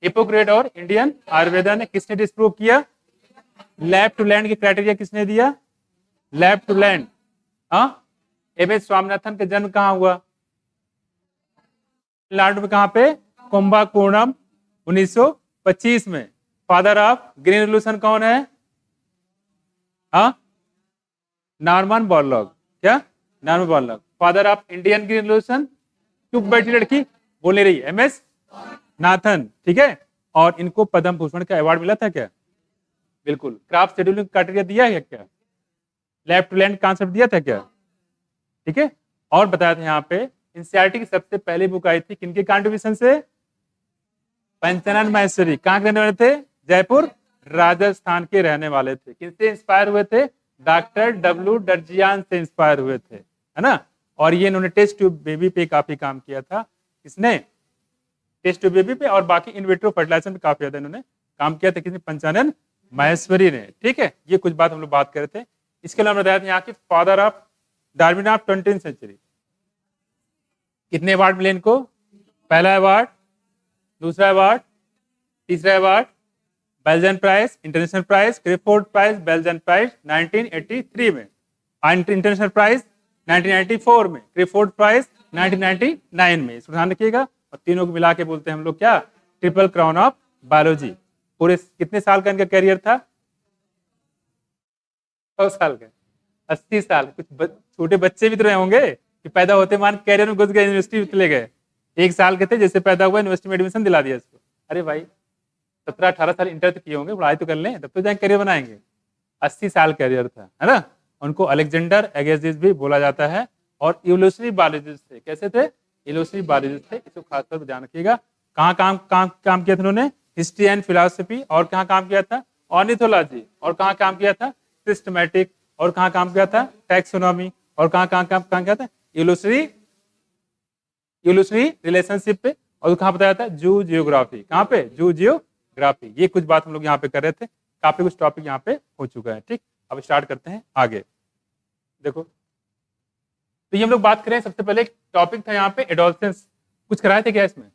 हिपोक्रेट और इंडियन आयुर्वेदा ने। किसने डिस्प्रूव किया? लैब टू लैंड के क्राइटेरिया किसने दिया? Lab to land. हाँ, एम एस स्वामीनाथन का जन्म कहाँ हुआ? तमिलनाडु में। कहाँ पे? कुंभकोणम, 1925 में। फादर ऑफ ग्रीन रेवोल्यूशन कौन है? हाँ, नॉर्मन बोरलॉग। क्या? Norman Borlaug. Father of Indian green revolution? चुप बैठी लड़की, बोल नहीं रही। M S Nathan. ठीक है, और इनको पद्म भूषण का अवार्ड मिला था क्या? बिल्कुल। क्राफ्ट शेड्यूलिंग क्राइटेरिया दिया है क्या? लेफ्ट टू लैंड कॉन्सेप्ट दिया था क्या? ठीक है, और बताया था यहाँ पे एनसीईआरटी की सबसे पहली बुक आई थी किनके कंट्रीब्यूशन से? पंचानन माहेश्वरी। कहाँ के रहने वाले थे? जयपुर राजस्थान के रहने वाले थे। किससे इंस्पायर हुए थे? डॉक्टर डब्ल्यू डर्जियान से इंस्पायर हुए थे, है ना। और ये इन्होंने टेस्ट ट्यूब बेबी पे काफी काम किया था। किसने? टेस्ट ट्यूब बेबी पे, और बाकी इनविट्रो फर्टिलाइजेशन पे काफी ज्यादा इन्होंने काम किया था। किसने? पंचानन माहेश्वरी ने। ठीक है, ये कुछ बात हम लोग बात कर रहे थे। इसके अलावा बताया था यहाँ की फादर ऑफ डार्विन ऑफ 20वीं सेंचुरी। कितने अवार्ड मिले इनको? पहला अवार्ड, दूसरा अवार्ड, तीसरा award, Balzan prize, international prize, Crafoord prize, Balzan prize 1983 में, इंटरनेशनल प्राइज 1994 में, क्रिफोर्ड प्राइज 1999 में। इसको ध्यान रखिएगा। और तीनों को मिला के बोलते हैं हम लोग क्या? Triple crown of biology. पूरे कितने साल का इनका कैरियर था? 100 साल का, 80 साल। कुछ छोटे बच्चे भी तो रहे होंगे कि पैदा होते मान कैरियर में घुस गए, यूनिवर्सिटी चले गए। 1 साल के थे, जैसे पैदा हुआ यूनिवर्सिटी में एडमिशन दिला दिया इसको। अरे भाई 17-18 साल इंटर तो किए होंगे, पढ़ाई तो कर लें, तब तो जाए करियर बनाएंगे। 80 साल कैरियर था, है ना। उनको अलेक्जेंडर अगेसिस भी बोला जाता है, और इवोल्यूशनरी बायोलॉजिस्ट थे। कैसे थे? इवोल्यूशनरी बायोलॉजिस्ट थे। इसको खासतौर पर ध्यान रखिएगा। कहाँ काम किया था उन्होंने? History and philosophy. और कहाँ काम किया था? ऑर्निथोलॉजी। और कहाँ काम किया था? सिस्टमैटिक। और कहाँ काम किया था? टैक्सोनॉमी। और कहाँ काम किया था? इवोल्यूशनरी रिलेशनशिप पे। और कहाँ बताया था? जू जियोग्राफी। कहाँ पे? जू जियोग्राफी। ये कुछ बात हम लोग यहाँ पे कर रहे थे। काफी कुछ टॉपिक यहाँ पे हो चुका है। ठीक, अब स्टार्ट करते हैं आगे। देखो, तो ये हम लोग बात करें, सबसे पहले एक टॉपिक था यहाँ पे एडोलसेंस। कुछ कराए थे क्या इसमें?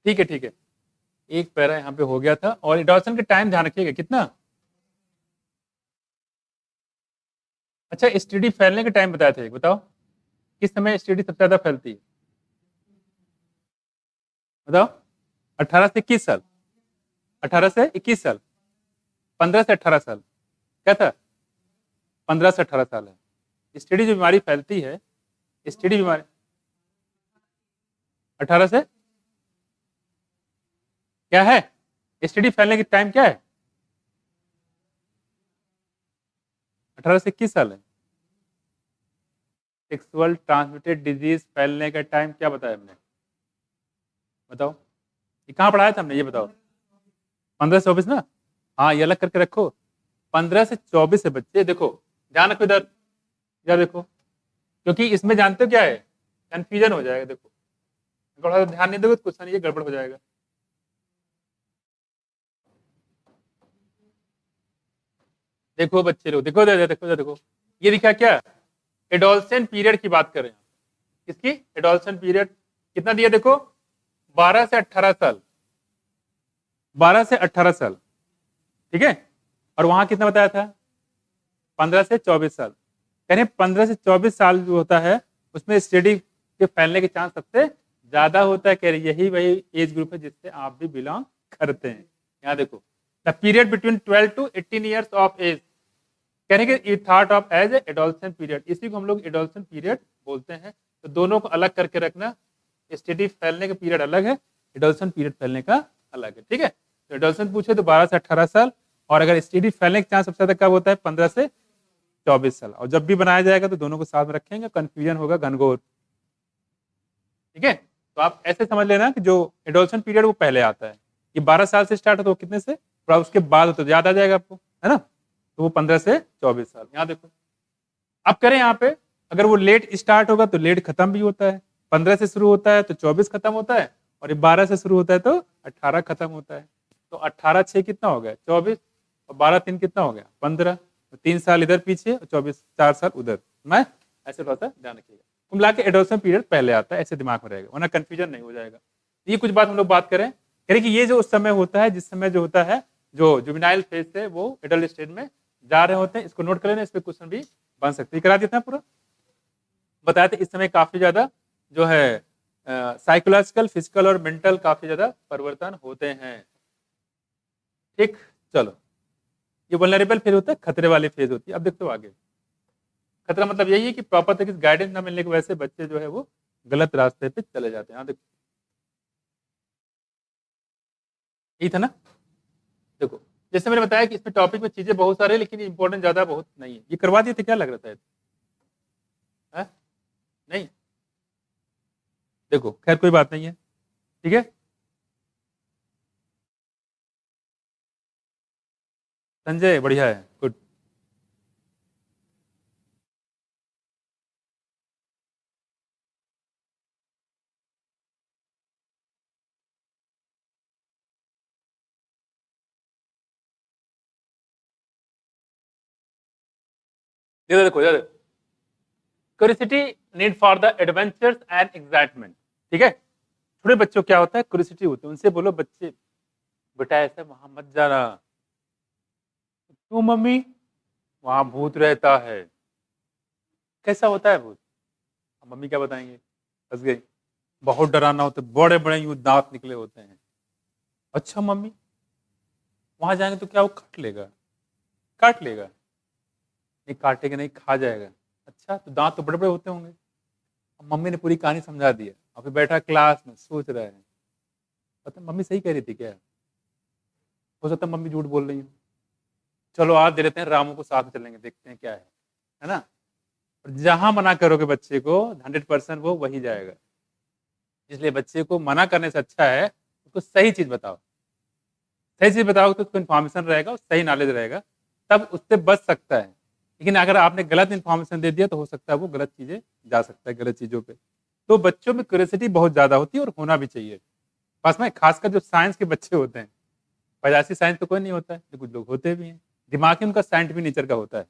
ठीक है, ठीक है, एक पैरा यहाँ पे हो गया था। और एडोलसेंस के टाइम ध्यान रखिएगा कितना। अच्छा, एसटीडी फैलने के टाइम बताया था, बताओ किस समय एसटीडी सबसे ज्यादा फैलती है? बताओ। 18 से 21 साल, 18 से 21 साल, 15 से 18 साल। क्या था? 15 से 18 साल है। एसटीडी जो बीमारी फैलती है, एसटीडी बीमारी 18 से क्या है? एसटीडी फैलने की टाइम क्या है? 18 से 21 साल है। सेक्सुअल ट्रांसमिटेड डिजीज फैलने का टाइम क्या बताया हमने? बताओ, ये कहाँ पढ़ाया था हमने? ये बताओ। 15 से 24 ना? हाँ, ये अलग करके रखो। 15 से 24 से बच्चे, देखो ध्यान रखो इधर, इधर देखो, क्योंकि इसमें जानते हो क्या है? कंफ्यूजन हो जाएगा। देखो थोड़ा सा ध्यान नहीं दोगे तो क्वेश्चन ये गड़बड़ हो जाएगा। देखो बच्चे लोग, देखो देखो देखो देखो, ये लिखा क्या? एडोलसेंट पीरियड की बात कर रहे हैं। किसकी? Adolescent period. कितना दिया? देखो 12 से 18 साल, 12 से 18 साल। ठीक है, और वहां कितना बताया था? 15 से 24 साल। यानी 15 से 24 साल जो होता है उसमें एसटीडी के फैलने के चांस सबसे ज्यादा होता है। कह रहे यही वही एज ग्रुप है जिससे आप भी बिलोंग करते हैं। यहाँ देखो, the period between 12 to 18 years of age, कहने के it thought of age adolescent period. इसी को हम लोग एडोलसेंट पीरियड बोलते हैं। तो दोनों को अलग करके रखना। एसटीडी फैलने का पीरियड अलग है, एडोलसेंट पीरियड फैलने का अलग है। ठीक है, तो एडोलसेंट पूछे तो 12 से 18 साल, और अगर एसटीडी फैलने का चांस सबसे ज्यादा कब होता है? 15 से 24 साल। और जब भी बनाया जाएगा तो दोनों को साथ में रखेंगे, कंफ्यूजन होगा घनघोर। ठीक है, तो आप ऐसे समझ लेना कि जो एडोलसेंट पीरियड वो पहले आता है। ये 12 साल से स्टार्ट होता है, कितने से? थोड़ा उसके बाद होता है, याद आ जाएगा आपको, है ना। तो वो 15 से 24 साल। यहाँ देखो, अब करें यहाँ पे, अगर वो लेट स्टार्ट होगा तो लेट खत्म भी होता है। 15 से शुरू होता है तो 24 खत्म होता है, और ये 12 से शुरू होता है तो 18 खत्म होता है। तो 18 6 कितना हो गया? 24, और 12 3 कितना हो गया? 15। तो 3 साल इधर पीछे और 24, 4 साल उधर। मैं ऐसे थोड़ा सा ध्यान रखिएगा। कुल मिला के एडोलसेंट पीरियड पहले आता है, ऐसे दिमाग में रहेगा, वरना कंफ्यूजन नहीं हो जाएगा। ये कुछ बात हम लोग बात करें कि ये जो उस समय होता है, जिस समय जो होता है, जो जुवेनाइल फेज से वो एडल्ट स्टेज में जा रहे होते हैं। इसको नोट कर लेना, इस पे क्वेश्चन भी बन सकते हैं। करा देते हैं पूरा। बताया था इस समय काफी ज्यादा जो है साइकोलॉजिकल, फिजिकल और मेंटल काफी ज्यादा परिवर्तन होते हैं। ठीक, चलो, ये वल्नरेबल फेज होता है, खतरे वाली फेज होती है। अब देखते हो आगे, खतरा मतलब यही है कि प्रॉपर तरीके से गाइडेंस ना मिलने की वजह से बच्चे जो है वो गलत रास्ते पे चले जाते हैं। हाँ देखो, यही था ना। देखो, जैसे मैंने बताया कि इसमें टॉपिक में चीजें बहुत सारे, लेकिन इंपॉर्टेंट ज्यादा बहुत नहीं है। ये करवा दिए थे, क्या लग रहा था? है? नहीं, देखो खैर कोई बात नहीं है, ठीक है। संजय बढ़िया है, गुड। देखो देखो, curiosity need for the adventures and excitement, ठीक है। छोटे बच्चों क्या होता है, क्यूरियोसिटी होती है, उनसे बोलो बच्चे बेटा ऐसे वहां मत जाना। क्यों मम्मी? वहां भूत रहता है। कैसा होता है भूत? अब मम्मी क्या बताएंगे? फंस गई। बहुत डराना होता है, बड़े बड़े यूं दांत निकले होते हैं। अच्छा मम्मी, वहां जाएंगे तो क्या वो काट लेगा? काट लेगा? नहीं काटेगा नहीं, खा जाएगा। अच्छा, तो दांत तो बड़े बड़े होते होंगे। अब मम्मी ने पूरी कहानी समझा दिया, अभी बैठा क्लास में सोच रहा है, पता मम्मी सही कह रही थी क्या? हो सकता है मम्मी झूठ बोल रही हो। चलो आज दे देते हैं, रामू को साथ में चलेंगे, देखते हैं क्या है ना। और जहां मना करोगे बच्चे को 100% वो वही जाएगा। इसलिए बच्चे को मना करने से अच्छा है उसको सही चीज बताओ। सही चीज बताओगे तो उसको इन्फॉर्मेशन रहेगा और सही नॉलेज रहेगा, तब उससे बच सकता है। लेकिन अगर आपने गलत इन्फॉर्मेशन दे दिया तो हो सकता है वो गलत चीजें जा सकता है, गलत चीजों पे। तो बच्चों में क्यूरियोसिटी बहुत ज्यादा होती है और होना भी चाहिए। पास में खासकर जो साइंस के बच्चे होते हैं, पैदाइशी साइंस तो कोई नहीं होता है, तो कुछ लोग होते भी हैं, दिमाग ही उनका साइंटिफिक नेचर का होता है।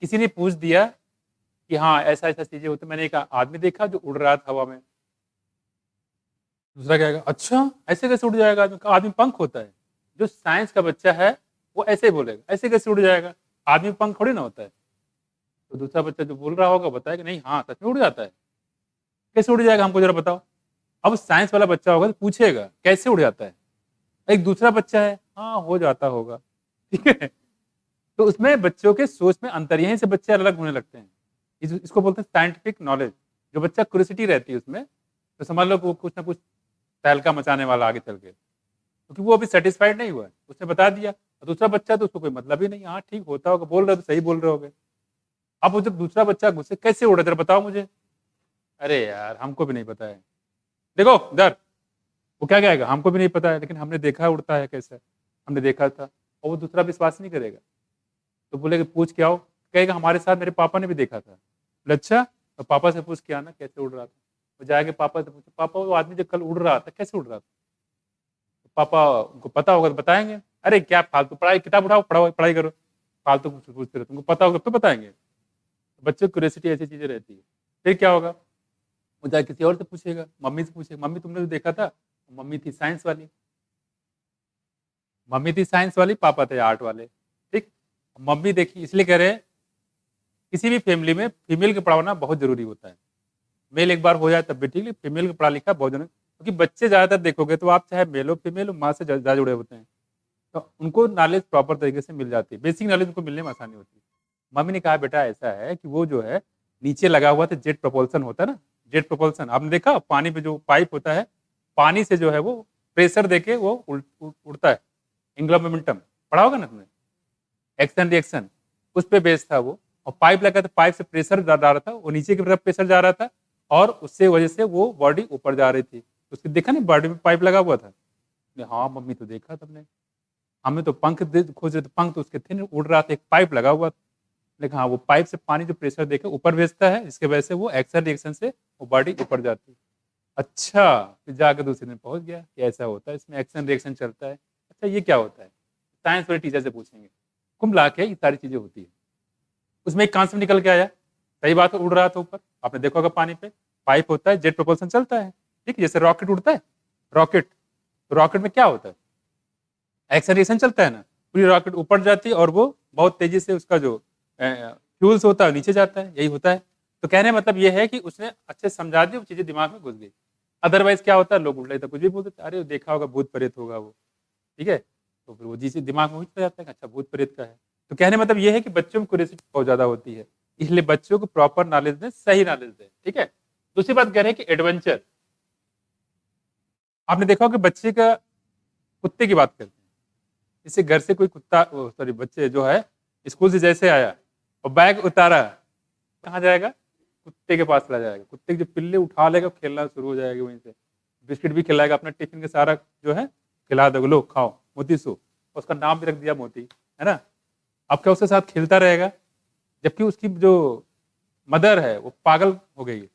किसी ने पूछ दिया कि हाँ ऐसा ऐसा चीजें होती है, मैंने एक आदमी देखा जो उड़ रहा था हवा में। दूसरा कहेगा अच्छा ऐसे कैसे उड़ जाएगा आदमी? का आदमी पंख होता है। जो साइंस का बच्चा है वो ऐसे ही बोलेगा, ऐसे कैसे उड़ जाएगा? आदमी पंख थोड़ी ना होता है। तो दूसरा बच्चा जो बोल रहा होगा बताएगा नहीं हाँ सच में उड़ जाता है। कैसे उड़ जाएगा हमको जरा बताओ। अब साइंस वाला बच्चा होगा तो पूछेगा कैसे उड़ जाता है। एक दूसरा बच्चा है हाँ हो जाता होगा, ठीक है। तो उसमें बच्चों के सोच में अंतर, यहीं से बच्चे अलग होने लगते हैं। इसको बोलते हैं साइंटिफिक नॉलेज। जो बच्चा क्यूरियोसिटी रहती है उसमें, तो समझ लो कि वो कुछ ना कुछ तहलका मचाने वाला आगे चल के, क्योंकि वो अभी सेटिस्फाइड नहीं हुआ है, उसने बता दिया। और दूसरा बच्चा तो उसको कोई मतलब ही नहीं, हाँ ठीक होता होगा, बोल रहे हो तो सही बोल रहे होगे। अब वो जब दूसरा बच्चा गुस्से कैसे उड़ा जरा बताओ मुझे। अरे यार हमको भी नहीं पता है, देखो इधर। वो क्या कहेगा हमको भी नहीं पता है, लेकिन हमने देखा है उड़ता है कैसे, हमने देखा था। और वो दूसरा विश्वास नहीं करेगा, तो बोलेगा पूछ के आओ। कहेगा हमारे साथ मेरे पापा ने भी देखा था। बोले अच्छा, तो पापा से पूछ के आना कैसे उड़ रहा था। वो जाके पापा से पूछे पापा वो आदमी जो कल उड़ रहा था कैसे उड़ रहा था। तो पापा उनको पता होगा तो बताएंगे। अरे क्या फालतू पढ़ाई, किताब उठाओ पढ़ाओ पढ़ाई करो, फालतू कुछ पूछते रहते, उनको पता होगा तो बताएंगे। बच्चे को क्यूरियोसिटी ऐसी चीजें रहती है। फिर क्या होगा, वो जाके किसी और से पूछेगा, मम्मी से पूछेगा मम्मी तुमने तो देखा था। मम्मी थी साइंस वाली, मम्मी थी साइंस वाली, पापा थे आर्ट वाले, ठीक। मम्मी देखी इसलिए कह रहे हैं किसी भी फैमिली में फीमेल का पढ़ाना बहुत जरूरी होता है। मेल एक बार हो जाए तब भी ठीक, फीमेल का पढ़ा लिखा बहुत जरूरी, क्योंकि बच्चे ज्यादातर देखोगे तो आप चाहे मेल हो फीमेल हो, माँ से ज्यादा जुड़े होते हैं। तो उनको नॉलेज प्रॉपर तरीके से मिल जाती है, बेसिक नॉलेज उनको मिलने में आसानी होती है। मम्मी ने कहा बेटा ऐसा है कि वो जो है नीचे लगा हुआ था, जेट प्रोपल्सन होता है ना, जेट प्रोपल्सन आपने देखा पानी पे जो पाइप होता है, पानी से जो है वो प्रेशर देके वो उड़ता है। एंगुलर मोमेंटम पढ़ा होगा ना तुमने, एक्शन रिएक्शन, उस पे बेस था वो। और पाइप लगा था, पाइप से प्रेशर जा रहा था, वो नीचे की तरफ प्रेशर जा रहा था, और उससे वजह से वो बॉडी ऊपर जा रही थी। उसकी देखा नहीं बॉडी में पाइप लगा हुआ था। हाँ मम्मी तो देखा तुमने, हमें तो पंख खोजे तो पंख तो उसके थे नहीं, उड़ रहा था, एक पाइप लगा हुआ था। लेकिन हाँ वो पाइप से पानी जो प्रेशर देके ऊपर भेजता है, इसके वजह से वो एक्शन रिएक्शन से वो बॉडी ऊपर जाती है। अच्छा, फिर जाकर दूसरे दिन पहुंच गया कि ऐसा होता है, इसमें एक्शन रिएक्शन चलता है। अच्छा ये क्या होता है, साइंस वाले टीचर से पूछेंगे। कुल मिला के ये सारी चीजें होती है। उसमें एक कांसेप्ट निकल के आया, सही बात है, उड़ रहा था ऊपर, आपने देखा होगा पानी पे पाइप होता है, जेट प्रोपल्सन चलता है, ठीक है। जैसे रॉकेट उड़ता है, रॉकेट, तो रॉकेट में क्या होता है, एक्सेलरेशन चलता है ना, पूरी रॉकेट ऊपर जाती है और वो बहुत तेजी से उसका जो फ्यूल्स होता है नीचे जाता है, यही होता है। तो कहने का मतलब ये है कि उसने अच्छे समझा दी, वो चीजें दिमाग में घुस गई। अदरवाइज क्या होता है, लोग उल्टा कुछ भी बोल देते अरे देखा होगा भूत प्रेत होगा वो, ठीक है। तो फिर वो जिसे दिमाग में घुस जाता है कि अच्छा भूत प्रेत का है। तो कहने का मतलब ये है कि बच्चों में क्यूरियोसिटी बहुत ज्यादा होती है, इसलिए बच्चों को प्रॉपर नॉलेज दें, सही नॉलेज दें, ठीक है। दूसरी बात कह रहे हैं कि एडवेंचर, आपने देखा होगा कि बच्चे का कुत्ते की बात करते हैं, इससे घर से कोई कुत्ता सॉरी बच्चे जो है स्कूल से जैसे आया और बैग उतारा, कहाँ जाएगा? कुत्ते के पास चला जाएगा, कुत्ते के जो पिल्ले उठा लेगा, खेलना शुरू हो जाएगा वहीं से, बिस्किट भी खिलाएगा, अपना टिफिन के सारा जो है खिला दो, लो खाओ मोती सो, उसका नाम भी रख दिया मोती, है ना। अब क्या उसके साथ खेलता रहेगा, जबकि उसकी जो मदर है वो पागल हो गई है,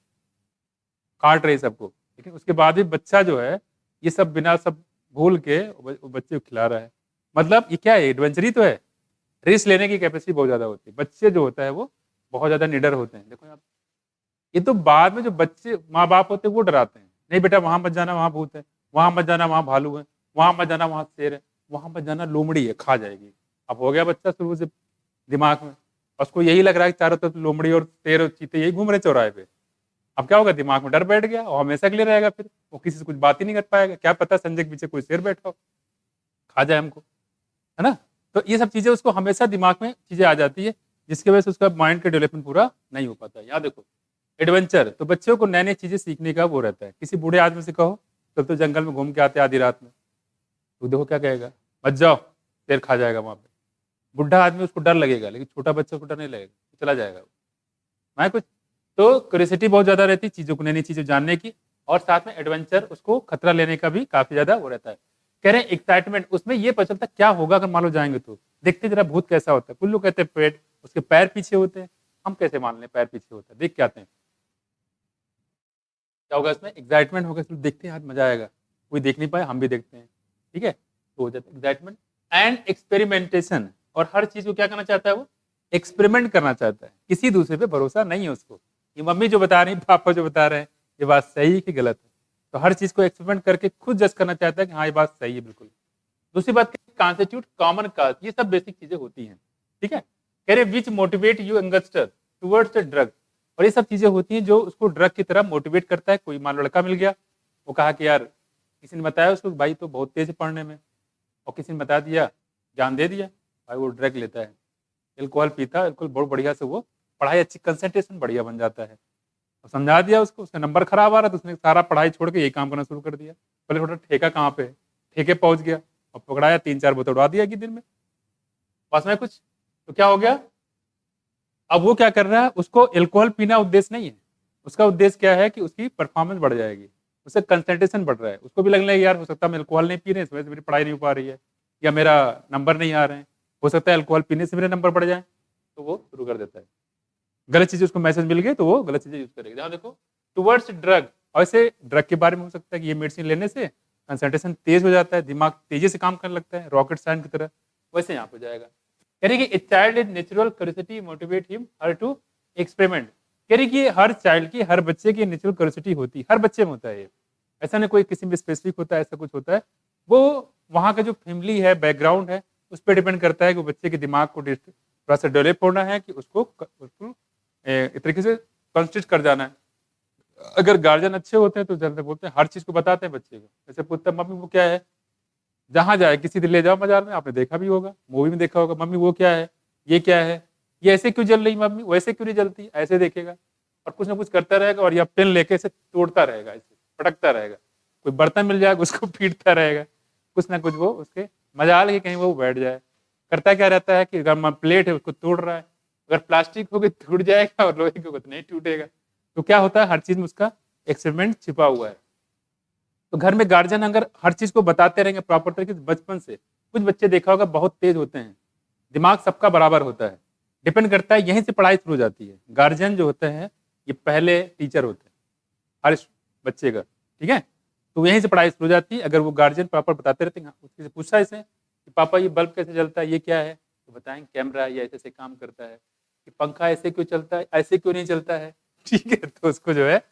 काट रही सबको, लेकिन उसके बाद भी बच्चा जो है ये सब बिना सब भूल के वो बच्चे को खिला रहा है। मतलब ये क्या है? एडवेंचर ही तो है। रिस्क लेने की कैपेसिटी बहुत ज्यादा होती है। बच्चे जो होता है वो बहुत ज्यादा निडर होते हैं। देखो आप, ये तो बाद में जो बच्चे माँ बाप होते हैं वो डराते हैं, नहीं बेटा वहां मत जाना, वहां भूत है, वहां मत जाना, वहां भालू है, वहां मत जाना, वहां शेर है, वहां मत जाना, लोमड़ी है खा जाएगी। अब हो गया बच्चा शुरू से दिमाग में, उसको यही लग रहा है कि चारों तरफ लोमड़ी और शेर और चीते यही घूम रहे चौराहे पे। अब क्या होगा? दिमाग में डर बैठ गया और हमेशा के लिए रहेगा, फिर वो किसी से कुछ बात ही नहीं कर पाएगा। क्या पता संजय के पीछे कोई शेर बैठा हो, खा जाए हमको, है ना। तो ये सब चीजें उसको हमेशा दिमाग में चीजें आ जाती है, जिसकी वजह से उसका माइंड का डेवलपमेंट पूरा नहीं हो पाता है। याद देखो, एडवेंचर तो बच्चों को नई नई चीजें सीखने का वो रहता है। किसी बूढ़े आदमी से कहो तो जंगल में घूम के आते आधी रात में, तो देखो क्या कहेगा, मत जाओ शेर खा जाएगा वहां पे। बुढ़ा आदमी उसको डर लगेगा, लेकिन छोटा बच्चा को डर नहीं लगेगा, चला जाएगा मैं कुछ। तो क्यूरियोसिटी बहुत ज्यादा रहती है चीजों को, नई नई चीजें जानने की, और साथ में एडवेंचर उसको खतरा लेने का भी काफी ज्यादा वो रहता है। कह रहे हैं एक्साइटमेंट, उसमें ये पता चलता क्या होगा अगर मान लो जाएंगे तो, देखते जरा भूत कैसा होता है। कुछ लोग कहते हैं पेट उसके पैर पीछे होते हैं, हम कैसे मान लें पैर पीछे होता है, देख के आते हैं क्या होगा इसमें, एक्साइटमेंट होगा, इसलिए देखते हैं आज मजा आएगा, कोई देख नहीं पाए हम भी देखते हैं, ठीक है। तो हो जाता है एक्साइटमेंट एंड एक्सपेरिमेंटेशन। और हर चीज को क्या करना चाहता है वो, एक्सपेरिमेंट करना चाहता है, किसी दूसरे पे भरोसा नहीं है उसको। ये मम्मी जो बता रही, पापा जो बता रहे हैं, ये बात सही है कि गलत है, तो हर चीज को एक्सपेरिमेंट करके खुद जज करना चाहता है कि हाँ ये बात सही है बिल्कुल। दूसरी बात, कॉन्स्टिट्यूट कॉमन काज, ये सब बेसिक चीजें होती हैं, ठीक है। कह रहे which motivate you youngster towards the drug, और ये सब चीजें होती हैं जो उसको ड्रग की तरह मोटिवेट करता है। कोई मान लड़का मिल गया, वो कहा कि यार, किसी ने बताया उसको भाई तो बहुत तेज है पढ़ने में, और किसी ने बता दिया, ज्ञान दे दिया, भाई वो ड्रग लेता है, एल्कोहल पीता है, एल्कोहल बहुत बढ़िया से वो पढ़ाई अच्छी, कंसंट्रेशन बढ़िया बन जाता है। अब समझा दिया उसको, उसका नंबर खराब आ रहा था, उसने सारा पढ़ाई छोड़ के यही काम करना शुरू कर दिया। पहले थोड़ा ठेका कहाँ पे है, ठेके पहुंच गया और पकड़ाया, 3-4 बोतल उड़ा दिया कि दिन में पास में कुछ, तो क्या हो गया? अब वो क्या कर रहा है, उसको एल्कोहल पीना उद्देश्य नहीं है, उसका उद्देश्य क्या है कि उसकी परफॉर्मेंस बढ़ जाएगी, उससे कंसंट्रेशन बढ़ रहा है। उसको भी लगने लगा यार हो सकता है मैं एल्कोहल नहीं पी रहे, इस वजह से मेरी पढ़ाई नहीं हो पा रही है, या मेरा नंबर नहीं आ रहे हैं, हो सकता है एल्कोहल पीने से मेरे नंबर बढ़ जाए, तो वो शुरू कर देता है। गलत चीजें उसको मैसेज मिल गए तो वो गलत चीजें यूज करेगा। जहाँ देखो टुवर्ड्स ड्रग, और ऐसे ड्रग के बारे में हो सकता है कि ये मेडिसिन लेने से कंसंट्रेशन तेज हो जाता है, दिमाग तेजी से काम करने लगता है, रॉकेट साइंस की तरह, वैसे यहाँ पे जाएगा। कह रही कि child is natural curiosity motivate him her to experiment. कह रही कि हर चाइल्ड की, हर बच्चे की नेचुरल क्यूरियोसिटी होती है, हर बच्चे में होता है ये, ऐसा नहीं कोई किसी में स्पेसिफिक होता है, ऐसा कुछ होता है। वो वहाँ का जो फैमिली है, बैकग्राउंड है, उस पर डिपेंड करता है कि बच्चे के दिमाग को थोड़ा सा डेवलप होना है कि उसको एक तरीके से कंस्टिट्यूट कर जाना है। अगर गार्जियन अच्छे होते हैं तो जल्दी बोलते हैं, हर चीज को बताते हैं बच्चे को, जैसे पूछते हैं मम्मी वो क्या है, जहां जाए किसी दिन ले जाओ बाजार में, आपने देखा भी होगा, मूवी में देखा होगा, मम्मी वो क्या है, ये क्या है, ये ऐसे क्यों जल रही मम्मी, वैसे क्यों नहीं जलती, ऐसे देखेगा और कुछ ना कुछ करता रहेगा, और या पेन लेके ऐसे तोड़ता रहेगा, ऐसे पटकता रहेगा, कोई बर्तन मिल जाएगा उसको पीटता रहेगा, कुछ ना कुछ वो उसके मजाल के कहीं वो बैठ जाए। करता क्या रहता है कि अगर प्लेट है उसको तोड़ रहा है, अगर प्लास्टिक होगी टूट जाएगा और लोहे की होगा तो नहीं टूटेगा। तो क्या होता है, हर चीज में उसका एक्सपेरिमेंट छिपा हुआ है। तो घर में गार्जियन अगर हर चीज को बताते रहेंगे प्रॉपर तरीके से बचपन से, कुछ बच्चे देखा होगा बहुत तेज होते हैं, दिमाग सबका बराबर होता है, डिपेंड करता है, यहीं से पढ़ाई शुरू हो जाती है। गार्जियन जो होते हैं ये पहले टीचर होते हैं हर बच्चे का, ठीक है, तो यहीं से पढ़ाई शुरू हो जाती है। अगर वो गार्जियन प्रॉपर बताते रहते हैं, उसके से पूछा इसे कि पापा ये बल्ब कैसे जलता है, ये क्या है, तो बताएंगे कैमरा ये ऐसे ऐसे काम करता है, कि पंखा ऐसे क्यों चलता है, ऐसे क्यों नहीं चलता है, ठीक है, तो उसको जो है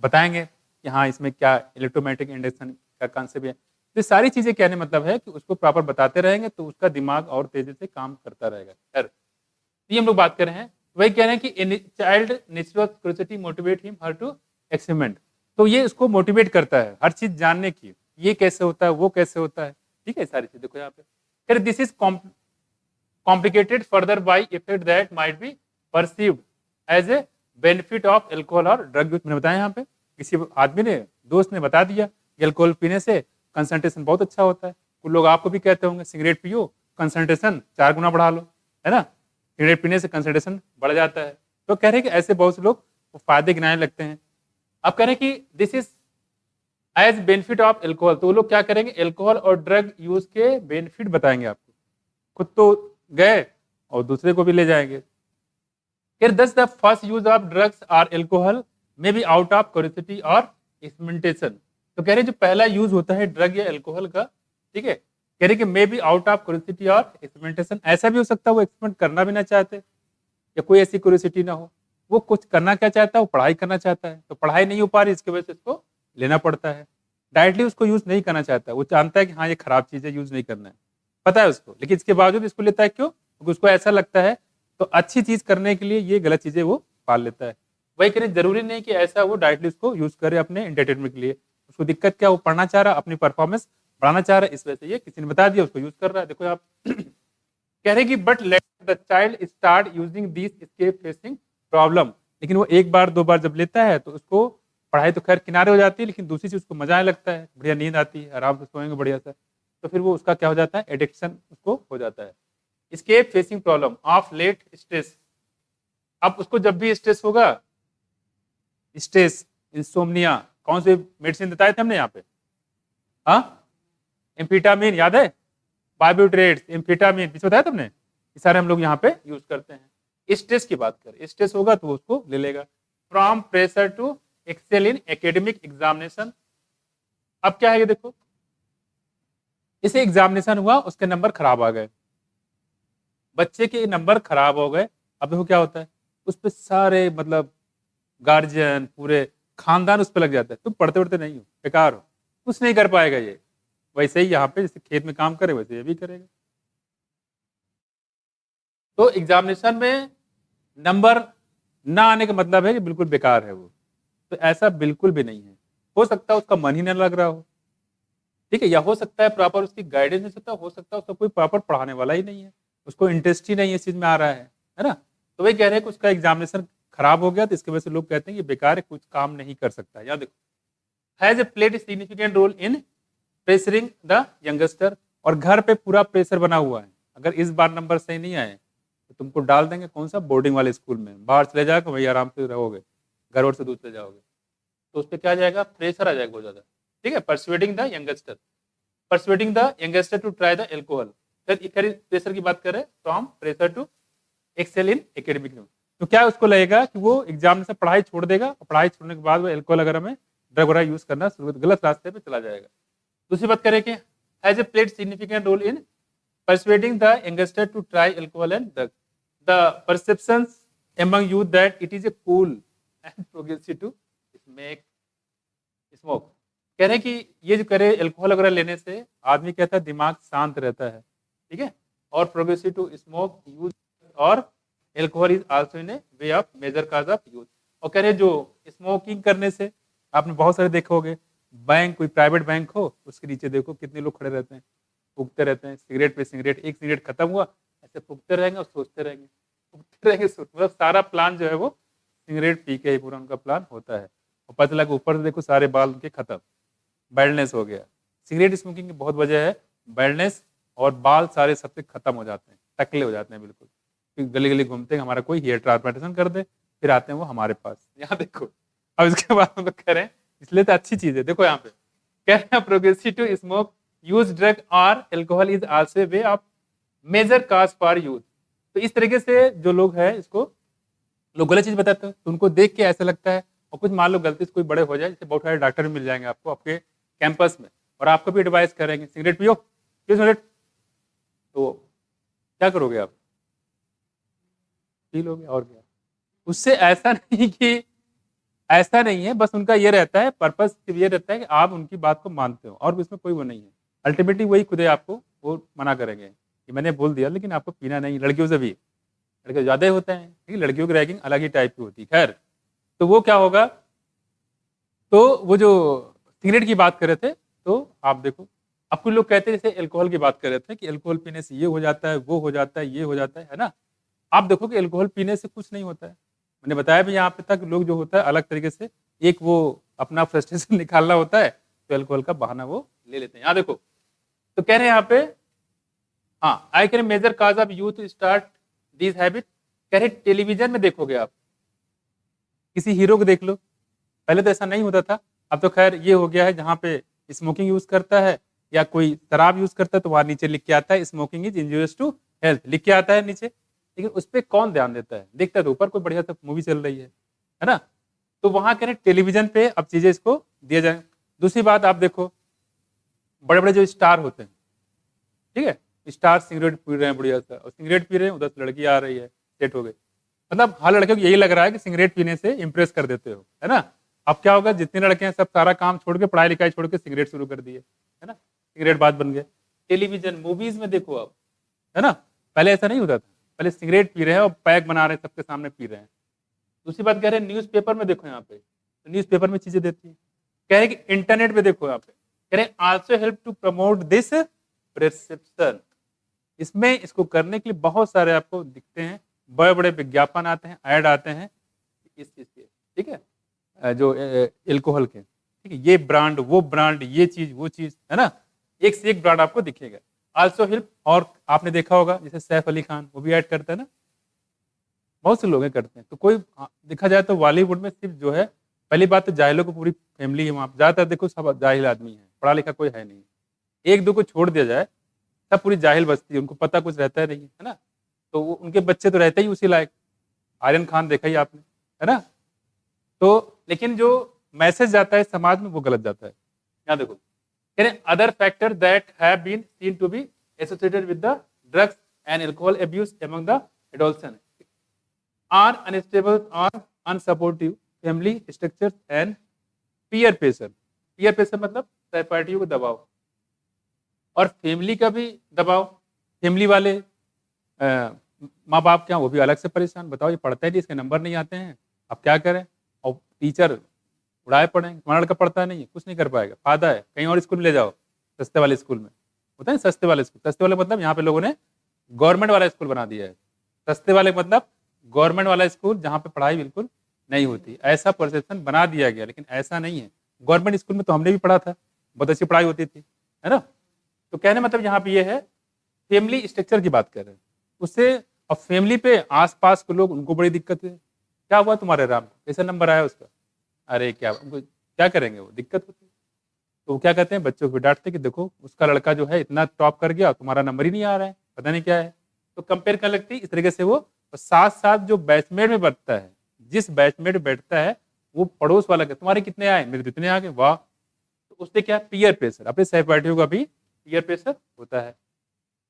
बताएंगे कि हाँ इसमें क्या इलेक्ट्रोमैग्नेटिक इंडक्शन का कॉन्सेप्ट है। तो सारी चीजें कहने मतलब है कि उसको प्रॉपर बताते रहेंगे तो उसका दिमाग और तेजी से काम करता रहेगा। खैर ये हम लोग बात कर रहे हैं, वही कह रहे हैं कि child natural curiosity motivate him her to experiment. तो ये उसको मोटिवेट करता है हर चीज जानने की, ये कैसे होता है, वो कैसे होता है, ठीक है, सारी चीज देखो यहाँ पे। फिर this is complicated further by effect that might be perceived as a benefit of alcohol और ड्रग यूज। मैंने बताया यहाँ पे, किसी आदमी ने, दोस्त ने बता दिया कि अल्कोहल पीने से कंसंट्रेशन बहुत अच्छा होता है। कुछ लोग आपको भी कहते होंगे सिगरेट पियो कंसंट्रेशन 4 गुना बढ़ा लो, है ना। सिगरेट पीने से कंसंट्रेशन बढ़ जाता है। तो कह रहे हैं कि ऐसे बहुत से लोग फायदे गिनाने लगते हैं। अब कह रहे हैं कि this is age benefit of alcohol, तो वो लोग क्या करेंगे, एल्कोहल और ड्रग यूज के बेनिफिट बताएंगे आपको। खुद तो गए और दूसरे को भी ले जाएंगे। फिर thus the first use of drugs और alcohol may be out of curiosity और एक्सपेरिमेंटेशन। तो कह रहे जो पहला यूज होता है ड्रग या एल्कोहल का, ठीक है, कह रहे कि मे बी आउट ऑफ क्यूरियोसिटी और एक्सपेरिमेंटेशन। ऐसा भी हो सकता है वो एक्सपेरिमेंट करना भी ना चाहते या कोई ऐसी क्यूरियोसिटी ना हो, वो कुछ करना क्या चाहता है, वो पढ़ाई करना चाहता है, तो पढ़ाई नहीं हो पा रही इसकी वजह से इसको लेना पड़ता है। डायरेक्टली उसको यूज नहीं करना चाहता, वो जानता है कि हाँ ये खराब चीज है, यूज नहीं करना है, पता है उसको, लेकिन इसके बावजूद इसको लेता है। क्यों? क्योंकि उसको ऐसा लगता है। तो अच्छी चीज करने के लिए ये गलत चीजें वो पाल लेता है। वही करें, जरूरी नहीं कि ऐसा वो डायरेक्टली उसको यूज करे अपने एंटरटेनमेंट के लिए। उसको दिक्कत क्या, वो पढ़ना चाह रहा, अपनी परफॉर्मेंस बढ़ाना चाह रहा है, इस वजह से ये किसी ने बता दिया उसको यूज कर रहा है। देखो आप कह रहे कि but let the child start using this escape facing problem. लेकिन वो एक बार दो बार जब लेता है तो उसको पढ़ाई तो खैर किनारे हो जाती है, लेकिन दूसरी चीज उसको मजा आने लगता है, बढ़िया नींद आती है, आराम से सोएंगे बढ़िया सा, तो फिर वो उसका क्या हो जाता है, एडिक्शन उसको हो जाता है। Escape facing problem of let stress. अब उसको जब भी स्ट्रेस होगा, स्ट्रेस, इंसोम्निया, कौन से मेडिसिन बताए थे हमने यहाँ पे, हाँ, एम्फेटामिन याद है, बार्बिट्रेट्स, एम्फेटामिन पीछे बताया तुमने, ये सारे हम लोग यहाँ पे यूज करते हैं। स्ट्रेस की बात करें, स्ट्रेस होगा तो वो उसको ले लेगा। From pressure to excel in academic examination. अब क्या है ये देखो, इसे एग्जामिनेशन हुआ, उसके नंबर खराब आ गए, बच्चे के नंबर खराब हो गए। अब देखो क्या होता है, उस पर सारे मतलब गार्जियन, पूरे खानदान उस पर लग जाता है, तुम पढ़ते पढ़ते नहीं हो, बेकार हो, कुछ नहीं कर पाएगा ये। वैसे ही यहाँ पे जैसे खेत में काम करे वैसे ये भी करेगा। तो एग्जामिनेशन में नंबर ना आने का मतलब है कि बिल्कुल बेकार है वो, तो ऐसा बिल्कुल भी नहीं है। हो सकता है उसका मन ही ना लग रहा हो, ठीक है, या हो सकता है प्रॉपर उसकी गाइडेंस नहीं सकता, हो सकता है उसका कोई प्रॉपर पढ़ाने वाला ही नहीं है, उसको इंटरेस्ट ही नहीं है इस चीज में आ रहा है ना। तो वही कह रहे हैं कि उसका एग्जामिनेशन खराब हो गया, तो इसकी वजह से लोग कहते हैं कि बेकार है, कुछ काम नहीं कर सकता। याद देखो, has a played significant role in pressuring the youngster. और घर पे पूरा प्रेशर बना हुआ है, अगर इस बार नंबर सही नहीं आए तो तुमको डाल देंगे कौन सा, बोर्डिंग वाले स्कूल में, बाहर चले जाकर वही आराम से रहोगे, घर और से दूर चले जाओगे, तो उस पर क्या जाएगा, प्रेशर आ जाएगा बहुत ज्यादा, ठीक है। Persuading the youngster, persuading the youngster to try the alcohol. Pressure की बात करें, from pressure to excel in academic. तो क्या उसको लगेगा कि वो एग्जाम से पढ़ाई छोड़ देगा, और पढ़ाई छोड़ने के बाद वो एल्कोहल वगैरह में ड्रग वगैरह यूज करना शुरू, गलत रास्ते पे चला जाएगा। दूसरी बात करें कि has a played significant role in persuading the youngster to try alcohol and drugs. The perceptions among youth that it is a cool and progressive to make smoke. कह रहे हैं कि ये जो करे एल्कोहल वगैरह लेने से आदमी कहता है दिमाग शांत रहता है, ठीक है, और प्रोग्रेसिव टू स्मोक यूज, और alcohol is also in a way of major cause of use. और कह रहे जो स्मोकिंग करने से आपने बहुत सारे देखे होंगे, बैंक, कोई प्राइवेट बैंक हो उसके नीचे देखो कितने लोग खड़े रहते हैं, फूकते रहते हैं, सिगरेट पे सिगरेट, एक सिगरेट खत्म हुआ ऐसे फूकते रहेंगे और सोचते रहेंगे, फूकते रहेंगे, मतलब सारा प्लान जो है वो सिगरेट पी के ही पूरा उनका प्लान होता है। और पता लगा ऊपर से देखो सारे बाल उनके खत्म, बैल्डनेस हो गया। सिगरेट स्मोकिंग की बहुत वजह है बैल्डनेस, और बाल सारे सबसे खत्म हो जाते हैं, टकले हो जाते हैं बिल्कुल, फिर गली गली घूमते हैं, हमारा कोई हेयर ट्रांसप्लांटेशन कर दे, फिर आते हैं वो हमारे पास। यहाँ देखो, अब इसके बाद हम लोग कह रहे हैं, इसलिए तो अच्छी चीज है। देखो यहाँ पे कह रहे हैं progressive to smoke use drug और alcohol is also way of major cause for youth. तो इस तरीके से जो लोग हैं इसको लोग गलत चीज बताते हैं, तो उनको देख के ऐसा लगता है, और कुछ मान लो गलती से कोई बड़े हो जाए, जैसे बहुत सारे डॉक्टर मिल जाएंगे आपको आपके कैंपस में, और आपको भी एडवाइस करेंगे सिगरेट पियो, पियो सिगरेट, तो क्या करोगे आप, पी लोगे और क्या। उससे ऐसा नहीं कि ऐसा नहीं है, बस उनका ये रहता है, पर्पस ये रहता है कि आप उनकी बात को मानते हो, और इसमें कोई वो नहीं है। अल्टीमेटली वही खुद आपको वो मना करेंगे कि मैंने बोल दिया लेकिन आपको पीना नहीं। लड़कियों से भी, लड़के ज्यादा ही होते हैं, ठीक है, लड़कियों की रैगिंग अलग ही टाइप की होती है। खैर, तो वो क्या होगा, तो वो जो सिगरेट की बात कर रहे थे, तो आप देखो, अब कुछ लोग कहते हैं जैसे एल्कोहल की बात कर रहे थे कि एल्कोहल पीने से ये हो जाता है, वो हो जाता है, ये हो जाता है ना। आप देखो कि एल्कोहल पीने से कुछ नहीं होता है। मैंने बताया भी यहाँ पे तक, लोग जो होता है अलग तरीके से, एक वो अपना फ्रस्ट्रेशन निकालना होता है, तो एल्कोहल का बहाना वो ले लेते हैं। यहाँ देखो, तो कह रहे हैं यहाँ पे हाँ, I can major cause of youth start this habit. कह रहे टेलीविजन में देखोगे आप, किसी हीरो को देख लो, पहले तो ऐसा नहीं होता था, अब तो खैर ये हो गया है, जहाँ पे स्मोकिंग यूज करता है या कोई शराब यूज करता है तो वहां नीचे लिख के आता है smoking is injurious to health, लिख के आता है नीचे, लेकिन उस पर कौन ध्यान देता है, देखता है तो ऊपर कोई बढ़िया सा मूवी चल रही है ना। तो वहां कह रहे टेलीविजन पे अब चीजें इसको दिया जाए। दूसरी बात आप देखो, बड़े बड़े जो स्टार होते हैं, ठीक है, स्टार सिगरेट पी रहे हैं बढ़िया सा, और सिगरेट पी रहे हैं, उधर से लड़की आ रही है, सेट हो गई, मतलब हर लड़के को यही लग रहा है कि सिगरेट पीने से इंप्रेस कर देते हो, है ना। अब क्या होगा, जितने लड़के हैं सब सारा काम छोड़ के, पढ़ाई लिखाई छोड़ के सिगरेट शुरू कर दिए, है ना, सिगरेट बात बन गए। टेलीविजन मूवीज में देखो आप, है ना, पहले ऐसा नहीं होता था, पहले सिगरेट पी रहे हैं और पैक बना रहे हैं, सबके सामने पी रहे हैं। दूसरी बात कह रहे हैं न्यूज़पेपर में देखो, यहाँ पे तो न्यूज़पेपर में चीजें देती है। कह रहे हैं कि इंटरनेट पे देखो, यहाँ पे कह रहे हैं also help to promote this prescription, इसमें इसको करने के लिए बहुत सारे आपको दिखते हैं, बड़े बड़े विज्ञापन आते हैं, ऐड आते हैं इस चीज के, ठीक है, जो एल्कोहल के, ठीक है, ये ब्रांड वो ब्रांड, ये चीज वो चीज, है ना, एक से एक ब्रांड आपको दिखेगा। आल्सो हेल्प, और आपने देखा होगा जैसे सैफ अली खान वो भी ऐड करता है ना, बहुत से लोग हैं करते हैं। तो कोई देखा जाए तो बॉलीवुड में सिर्फ जो है, पहली बात तो जाहिलों को पूरी फैमिली है वहाँ पे, ज्यादातर देखो सब जाहिल आदमी है, पढ़ा लिखा कोई है नहीं, एक दो को छोड़ दिया जाए सब पूरी जाहिल बस्ती है, उनको पता कुछ रहता है नहीं, है ना। तो वो उनके बच्चे तो रहते ही उसी लायक, आर्यन खान देखा ही आपने, है ना। तो लेकिन जो मैसेज जाता है समाज में वो गलत जाता है। यहाँ देखो, कह रहे other factor that have been seen to be associated with the drugs and alcohol abuse among the adolescent are unstable और unsupportive family structures and peer pressure. Peer pressure मतलब सहपाठियों का दबाव, और फैमिली का भी दबाव, फैमिली वाले माँ बाप क्या वो भी अलग से परेशान, बताओ ये पढ़ता है नहीं, इसके नंबर नहीं आते हैं, अब क्या करें, और टीचर उड़ाए पड़े, तुम्हारा लड़का पढ़ता नहीं है, कुछ नहीं कर पाएगा, फायदा है कहीं और स्कूल में ले जाओ, सस्ते वाले स्कूल में, होता है सस्ते वाले स्कूल, सस्ते वाले मतलब यहाँ पे लोगों ने गवर्नमेंट वाला स्कूल बना दिया है, सस्ते वाले मतलब गवर्नमेंट वाला स्कूल जहाँ पे पढ़ाई बिल्कुल नहीं होती, ऐसा परसेप्शन बना दिया गया, लेकिन ऐसा नहीं है। गवर्नमेंट स्कूल में तो हमने भी पढ़ा था, बहुत अच्छी पढ़ाई होती थी, है ना। तो कहने मतलब यहाँ पे ये है, फैमिली स्ट्रक्चर की बात कर रहे हैं उससे, अब फैमिली पे आसपास के लोग, उनको बड़ी दिक्कत है, क्या हुआ तुम्हारे राम को, कैसा नंबर आया उसका, अरे क्या उनको क्या करेंगे, वो दिक्कत होती है। तो वो क्या कहते हैं, बच्चों को डांटते कि देखो उसका लड़का जो है इतना टॉप कर गया, तुम्हारा नंबर ही नहीं आ रहा है, पता नहीं क्या है। तो कंपेयर कर लगती है इस तरीके से वो, और साथ साथ जो बैचमेट में बैठता है, जिस बैचमेट में बैठता है वो पड़ोस वाला के तुम्हारे कितने आए, मेरे तो इतने आ गए, वाह। तो उससे क्या, पीयर प्रेशर, अपने सहपाठियों का भी पीयर प्रेशर होता है,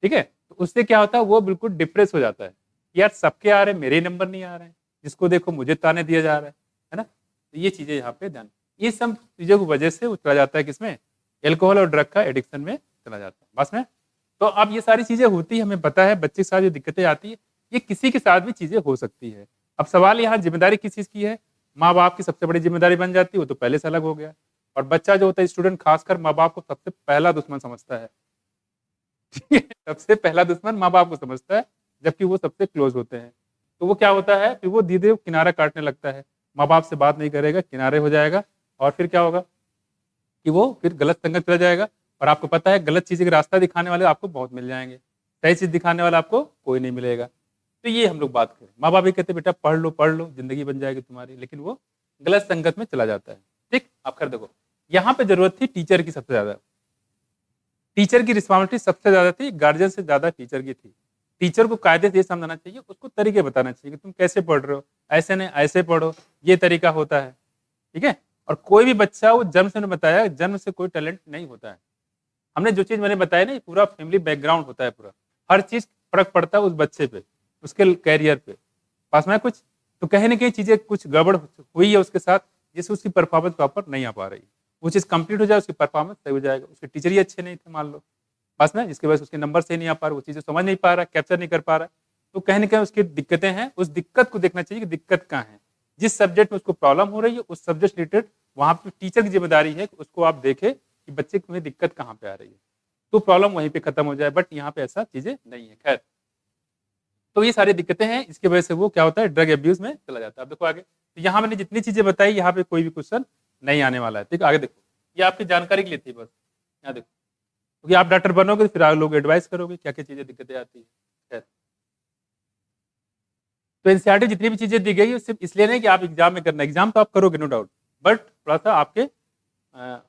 ठीक है। तो उससे क्या होता है, वो बिल्कुल डिप्रेस हो जाता है, यार सबके आ रहे हैं, मेरे ही नंबर नहीं आ रहे हैं, जिसको देखो मुझे ताने दिया जा रहा है ना। तो ये चीजें यहाँ पे ध्यान, ये सब चीजों की वजह से वो चला जाता है किसमें, एल्कोहल और ड्रग का एडिक्शन में चला जाता है बस में। तो अब ये सारी चीजें होती है, हमें पता है बच्चे के साथ जो दिक्कतें आती है, ये किसी के साथ भी चीजें हो सकती है। अब सवाल यहाँ जिम्मेदारी किस चीज की है, माँ बाप की सबसे बड़ी जिम्मेदारी बन जाती है, वो तो पहले से अलग हो गया। और बच्चा जो होता है, स्टूडेंट खासकर माँ बाप को सबसे पहला दुश्मन समझता है, ठीक है, सबसे पहला दुश्मन माँ बाप को समझता है, जबकि वो सबसे क्लोज होते हैं। तो वो क्या होता है, फिर वो धीरे धीरे किनारा काटने लगता है, माँ बाप से बात नहीं करेगा, किनारे हो जाएगा, और फिर क्या होगा कि वो फिर गलत संगत चला जाएगा। और आपको पता है गलत चीज़ का रास्ता दिखाने वाले आपको बहुत मिल जाएंगे, सही चीज़ दिखाने वाला आपको कोई नहीं मिलेगा। तो ये हम लोग बात करें, माँ बाप भी कहते बेटा पढ़ लो जिंदगी बन जाएगी तुम्हारी, लेकिन वो गलत संगत में चला जाता है। ठीक, आप कर देखो, यहाँ पे जरूरत थी टीचर की सबसे ज्यादा, टीचर की रिस्पॉन्सिबिलिटी सबसे ज्यादा थी, गार्जियन से ज्यादा टीचर की थी। टीचर को कायदे से ये समझाना चाहिए, उसको तरीके बताना चाहिए कि तुम कैसे पढ़ रहे हो, ऐसे नहीं ऐसे पढ़ो, ये तरीका होता है, ठीक है। और कोई भी बच्चा, वो जन्म से बताया, जन्म से कोई टैलेंट नहीं होता है। हमने जो चीज मैंने बताया ना, पूरा फैमिली बैकग्राउंड होता है, पूरा हर चीज फर्क पड़ता है उस बच्चे पे, उसके कैरियर पे, पास में कुछ तो कहीं ना कहीं चीजें कुछ गड़बड़ हुई है उसके साथ, जिससे उसकी परफॉर्मेंस प्रॉपर नहीं आ पा रही। वो चीज कंप्लीट हो जाए, उसकी परफॉर्मेंस सही हो जाएगा। उसके टीचर ही अच्छे नहीं थे मान लो, पास में, जिसकी वजह से उसके नंबर सही नहीं आ पा रहे, वो चीजें समझ नहीं पा रहा, कैप्चर नहीं कर पा रहा है। तो कहीं ना कहीं उसकी दिक्कतें हैं, उस दिक्कत को देखना चाहिए कि दिक्कत कहाँ है, जिस सब्जेक्ट में उसको प्रॉब्लम हो रही है उस सब्जेक्ट रिलेटेड वहां पे टीचर की जिम्मेदारी है कि उसको आप देखें कि बच्चे को दिक्कत कहाँ पे आ रही है, तो प्रॉब्लम वहीं पे खत्म हो जाए। बट यहाँ पे ऐसा चीजें नहीं है। खैर, तो ये सारी दिक्कतें हैं, इसकी वजह से वो क्या होता है, ड्रग एब्यूज में चला जाता है। अब देखो आगे, तो यहाँ मैंने जितनी चीजें बताई, यहाँ पे कोई भी क्वेश्चन नहीं आने वाला है। ठीक, आगे देखो, ये आपकी जानकारी के लिए थी बस। यहाँ देखो, क्योंकि आप डॉक्टर बनोगे तो फिर आप लोग एडवाइस करोगे क्या क्या चीज़ें दिक्कतें आती है। खैर, तो एनसीईआरटी जितनी भी चीज़ें दी गई है सिर्फ इसलिए नहीं कि आप एग्जाम में करना, एग्जाम तो आप करोगे नो डाउट, बट थोड़ा सा आपके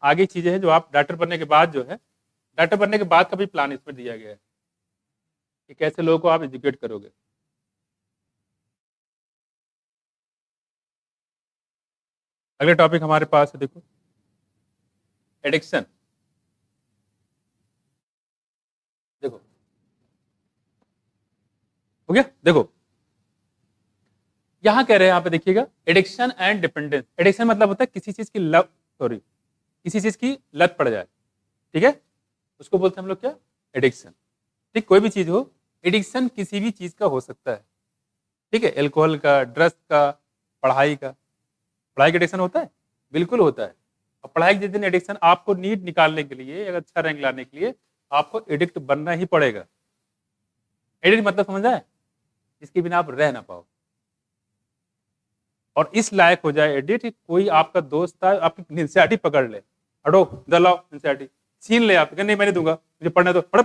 आगे चीज़ें हैं जो आप डॉक्टर बनने के बाद जो है, डॉक्टर बनने के बाद का भी प्लान इसमें दिया गया है कि कैसे लोगों को आप एजुकेट करोगे। अगला टॉपिक हमारे पास है, देखो एडिक्शन। देखो हो गया, देखो यहां कह रहे हैं, यहां पे देखिएगा, एडिक्शन एंड डिपेंडेंस। एडिक्शन मतलब होता है किसी चीज की लत, सॉरी किसी चीज की लत पड़ जाए, ठीक है, उसको बोलते हैं हम लोग क्या, एडिक्शन। ठीक, कोई भी चीज हो, एडिक्शन किसी भी चीज का हो सकता है, ठीक है, एल्कोहल का, ड्रग्स का, पढ़ाई का। पढ़ाई का एडिक्शन होता है, बिल्कुल होता है। और पढ़ाई के जिस दिन एडिक्शन, आपको नीट निकालने के लिए या अच्छा रैंक लाने के लिए आपको एडिक्ट बनना ही पड़ेगा। एडिक्ट मतलब समझ आए, जिसके बिना आप रह ना पाओ और इस लायक हो जाए एडिक्ट, कोई आपका दोस्त था आपकी एनसीईआरटी पकड़ ले, हटो दलाओ एनसीईआरटी, छीन ले, आप नहीं मैं नहीं दूंगा, मुझे पढ़ने दो, पढ़,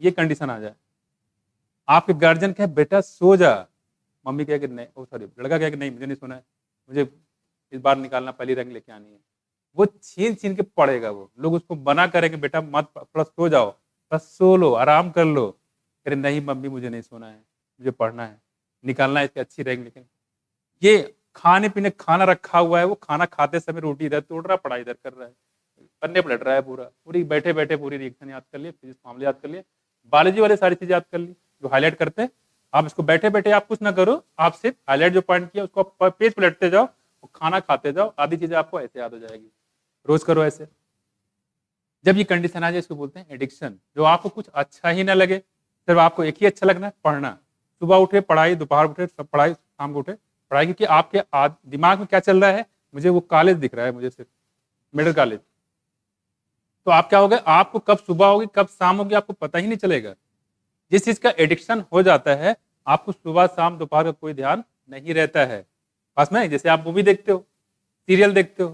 ये कंडीशन आ जाए। आपके गार्जियन कहे बेटा सो जा, मम्मी कहे कि नहीं, ओ सॉरी लड़का कहे कि नहीं मुझे नहीं सोना है, मुझे इस बार निकालना, पहली रंग लेके आनी है, वो छीन छीन के पढ़ेगा। वो लोग उसको मना करेंगे बेटा मत, थोड़ा सो जाओ, बस सो लो, आराम कर लो, कह नहीं मम्मी मुझे नहीं सोना है, मुझे पढ़ना है, निकालना है इसकी अच्छी रैंक। लेकिन ये खाने पीने खाना रखा हुआ है, वो खाना खाते समय रोटी इधर तोड़ रहा, पढ़ाई इधर कर रहा है, पन्ने पलट रहा है, पूरी बैठे बैठे पूरी रिएक्शन याद कर लिए, फिजिक्स फॉर्मूले याद कर लिए, बायोलॉजी वाले सारी चीजें याद कर ली जो हाईलाइट करते हैं। आप इसको बैठे बैठे आप कुछ ना करो, आप सिर्फ हाईलाइट जो पॉइंट किया उसको पेज पलटते जाओ, खाना खाते जाओ, आधी चीजें आपको ऐसे याद हो जाएगी। रोज करो ऐसे। जब ये कंडीशन आ जाए इसको बोलते हैं एडिक्शन। जो आपको कुछ अच्छा ही ना लगे, सिर्फ आपको एक ही अच्छा लगना है, पढ़ना। सुबह उठे पढ़ाई, दोपहर उठे सब पढ़ाई, शाम को उठे पढ़ाई, क्योंकि आपके दिमाग में क्या चल रहा है, मुझे वो कॉलेज दिख रहा है, मुझे सिर्फ मिडिल कॉलेज। तो आप क्या होगा, आपको कब सुबह होगी कब शाम होगी आपको पता ही नहीं चलेगा। जिस चीज का एडिक्शन हो जाता है, आपको सुबह शाम दोपहर का कोई ध्यान नहीं रहता है। पास में जैसे आप मूवी देखते हो, सीरियल देखते हो,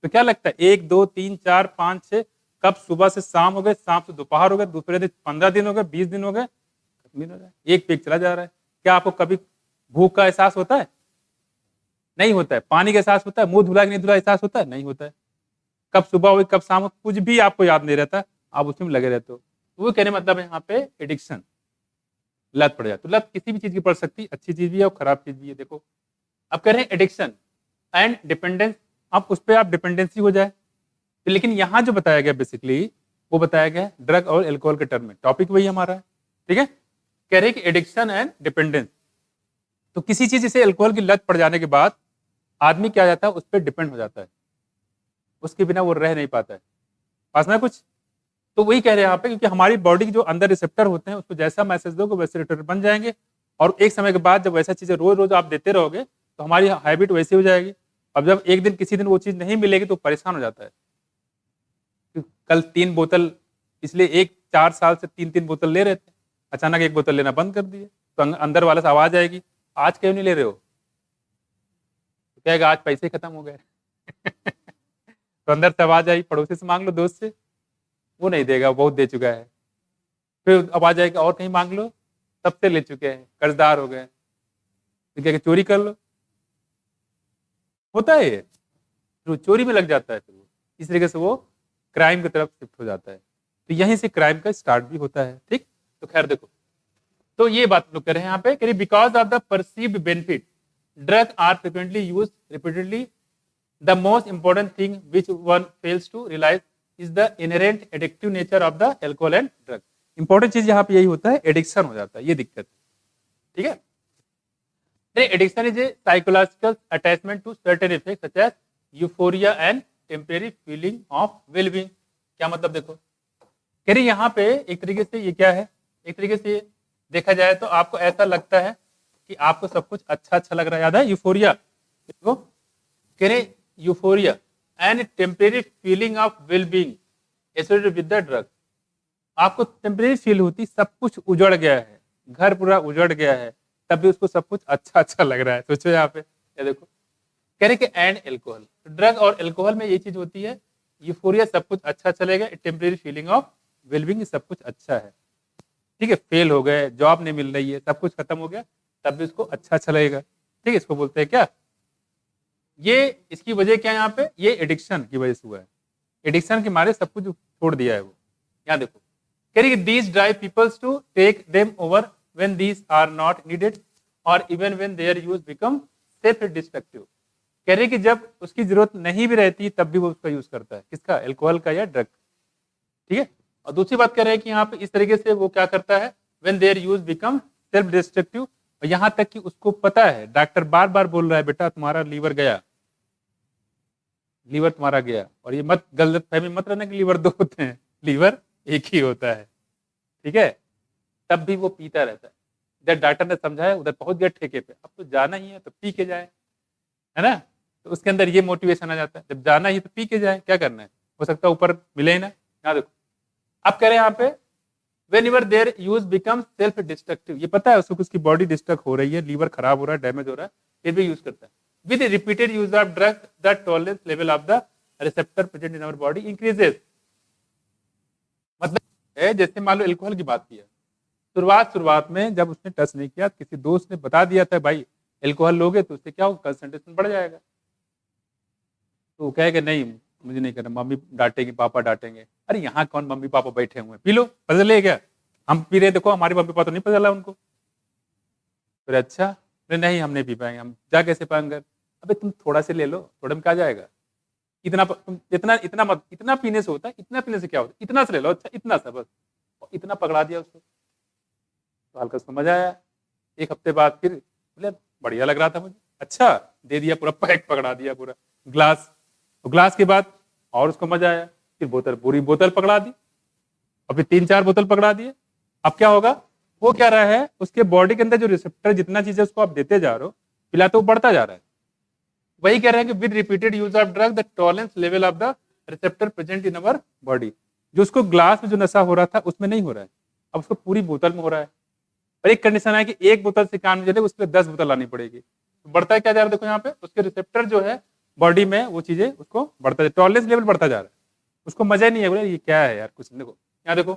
तो क्या लगता है 1 2 3 4 5 6, कब सुबह से शाम हो गए, शाम से दोपहर हो गए, दूसरे दिन 15 दिन हो गए, 20 दिन हो गए, खत्म ही नहीं हो रहा है, एक पेग चला जा रहा है। क्या आपको कभी भूख का एहसास होता है? नहीं होता है। पानी का एहसास होता है? मुंह धुला कि नहीं धुला एहसास होता है? नहीं होता है। कब सुबह हुई कब शाम हो कुछ भी आपको याद नहीं रहता, आप उसमें लगे रहते हो। तो वो कहने मतलब है यहाँ पे एडिक्शन, लत पड़ जाए। तो लत किसी भी चीज की पड़ सकती है, अच्छी चीज भी है और खराब चीज भी है। देखो अब कह रहे हैं एडिक्शन एंड डिपेंडेंस, आप उस पर आप डिपेंडेंसी हो जाए। तो लेकिन यहाँ जो बताया गया बेसिकली, वो बताया गया ड्रग और एल्कोहल के टर्म में, टॉपिक वही हमारा है, ठीक है। कह रहे हैं कि एडिक्शन एंड डिपेंडेंस, तो किसी चीज जैसे एल्कोहल की लत पड़ जाने के बाद आदमी क्या जाता है, उस पर डिपेंड हो जाता है, उसके बिना वो रह नहीं पाता है। पास में कुछ, तो वही कह रहे हैं यहाँ पे, क्योंकि हमारी बॉडी के जो अंदर रिसेप्टर होते हैं, उसको जैसा मैसेज दोगे वैसे रिसेप्टर बन जाएंगे, और एक समय के बाद जब वैसा चीजें रोज रोज आप देते रहोगे तो हमारी हैबिट वैसी हो जाएगी। अब जब एक दिन किसी दिन वो चीज नहीं मिलेगी तो परेशान हो जाता है। कल 3 बोतल, इसलिए 4 साल से 3 बोतल ले रहे थे, अचानक 1 बोतल लेना बंद कर दिए, तो अंदर वाले से आवाज आएगी आज क्यों नहीं ले रहे हो, तो कहेगा आज पैसे खत्म हो गए। तो अंदर से आवाज आई पड़ोसी से मांग लो, दोस्त से, वो नहीं देगा, बहुत दे चुका है। फिर आवाज आएगी और कहीं मांग लो, सबसे ले चुके हैं, कर्जदार हो गए, तो क्या चोरी कर लो, होता है ये, फिर चोरी में लग जाता है, फिर वो इस तरीके से वो क्राइम की तरफ शिफ्ट हो जाता है। तो यहीं से क्राइम का स्टार्ट भी होता है, ठीक। तो खैर देखो, तो ये बात लोग कर रहे हैं यहाँ पे, कह because of the perceived benefit drug are frequently use repeatedly, the most important thing which one fails to realise is the inherent addictive nature of the alcohol and drug. Important चीज यहाँ पे यही होता है, एडिक्शन हो जाता है, ये दिक्कत है, ठीक है। Addiction is a psychological attachment to certain effects such as euphoria and temporary feeling of well-being। क्या मतलब देखो, कह रही यहाँ पे एक तरीके से ये क्या है, एक तरीके से देखा जाए तो आपको ऐसा लगता है कि आपको सब कुछ अच्छा अच्छा लग रहा है, याद है यूफोरिया, देखो कह रहे euphoria and temporary feeling of well-being associated with the drug. आपको टेम्परेरी फील होती, सब कुछ उजड़ गया है, घर पूरा उजड़ गया है, तब भी उसको सब कुछ अच्छा अच्छा लग रहा है। सोचो यहाँ पे, ये देखो कह रहे कि एंड एल्कोहल, ड्रग और एल्कोहल में ये चीज होती है, यूफोरिया सब कुछ अच्छा चलेगा, टेम्परेरी फीलिंग ऑफ वेलबींग, सब कुछ अच्छा है, ठीक है। फेल हो गए, जॉब नहीं मिल रही है, सब कुछ खत्म हो गया, तब भी उसको अच्छा चलेगा, ठीक है। इसको बोलते हैं क्या, ये इसकी वजह क्या है यहाँ पे, ये एडिक्शन की वजह से हुआ है। एडिक्शन के मारे सब कुछ छोड़ दिया है वो। यहाँ देखो, कह रही these drive peoples to take them over when these are not needed और even when their use become self destructive. कह रही कि जब उसकी जरूरत नहीं भी रहती तब भी वो उसका यूज करता है, किसका, एल्कोहल का या ड्रग, ठीक है। और दूसरी बात कह रहे हैं कि यहाँ पे इस तरीके से वो क्या करता है, when their use become self destructive, और यहाँ तक कि उसको पता है, डॉक्टर बार बार बोल रहा है बेटा तुम्हारा लीवर गया, लीवर तुम्हारा गया, और ये मत गलत फहमी मत रहना कि लीवर दो होते हैं, लीवर एक ही होता है, ठीक है। तब भी वो पीता रहता है। इधर डॉक्टर ने समझाया, उधर पहुंच गया ठेके पे, अब तो जाना ही है तो पी के जाए, है ना। तो उसके अंदर ये मोटिवेशन आ जाता है, जब जाना ही तो पी के जाए, क्या करना है, हो सकता है ऊपर मिले ही ना। यहाँ देखो, अब कह रहे हैं यहाँ पे whenever their use become self destructive, ये पता है उसको, उसकी बॉडी डिस्ट्रक्ट हो रही है, लीवर खराब हो रहा है, डैमेज हो रहा है, फिर भी यूज करता है। With repeated use of drug the tolerance level of the receptor present in our body increases. मतलब है जैसे मान लो एल्कोहल की बात किया, शुरुआत में जब उसने टच नहीं किया, किसी दोस्त ने बता दिया था भाई एल्कोहल लोगे तो उससे क्या होगा, कंसंट्रेशन बढ़ जाएगा, तो वो कहेगा नहीं मुझे नहीं करना, मम्मी डांटेगी, पापा डांटेंगे। अरे यहाँ कौन मम्मी पापा बैठे हुए हैं, पी लो, पता चले क्या, हम पी रहे, देखो हमारे मम्मी पापा तो नहीं पता चला उनको। फिर अच्छा, अरे नहीं हम नहीं पी पाएंगे, हम जा कैसे पाएंगे, अबे तुम थोड़ा से ले लो, थोड़े में क्या जाएगा, तुम इतना इतना मत, इतना पीने से होता है, इतना पीने से क्या होता है, इतना से ले लो, अच्छा इतना सा बस, और इतना पकड़ा दिया उसको, तो हल्का समझ आया। एक हफ्ते बाद फिर बोले बढ़िया लग रहा था मुझे, अच्छा दे दिया, पूरा पैक पकड़ा दिया पूरा ग्लास, तो ग्लास के बाद और उसको मजा आया, फिर बोतल, पूरी बोतल पकड़ा दी, और फिर 3-4 बोतल पकड़ा दिए। अब क्या होगा, वो क्या रहा है, उसके बॉडी के अंदर जो रिसेप्टर जितना चीजें उसको आप देते जा रहे हो, पिलाते वो बढ़ता जा रहा है। वही कह रहे हैं कि with repeated use of drug the tolerance level of the receptor present in our body, जो उसको ग्लास में जो नशा हो रहा था उसमें नहीं हो रहा है, अब उसको पूरी बोतल में हो रहा है। और एक कंडीशन है कि एक बोतल से काम नहीं चलेगा, उसके लिए 10 बोतल लानी पड़ेगी, तो बढ़ता है क्या जा रहा है, देखो यहाँ पे उसके रिसेप्टर जो है बॉडी में, वो चीजें उसको बढ़ता है, टॉलरेंस लेवल बढ़ता जा रहा है, उसको मजा ही नहीं है, बोले ये क्या है यार कुछ नहीं। देखो यहाँ देखो,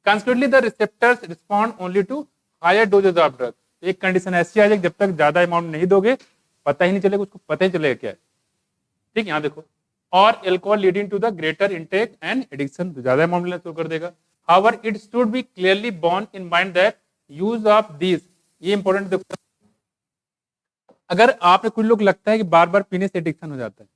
constantly the receptors respond only to higher doses of drug, एक कंडीशन ऐसी आ जाए जब तक ज्यादा अमाउंट नहीं दोगे पता ही नहीं चलेगा, उसको पता ही चलेगा क्या है, ठीक। यहाँ देखो, और alcohol leading to the greater intake and addiction, ज्यादा अमाउंट लेना शुरू कर देगा। However it should be clearly borne in mind that use of this, ये इंपॉर्टेंट देखो, अगर आपने, कुछ लोग लगता है कि बार बार पीने से एडिक्शन हो जाता है,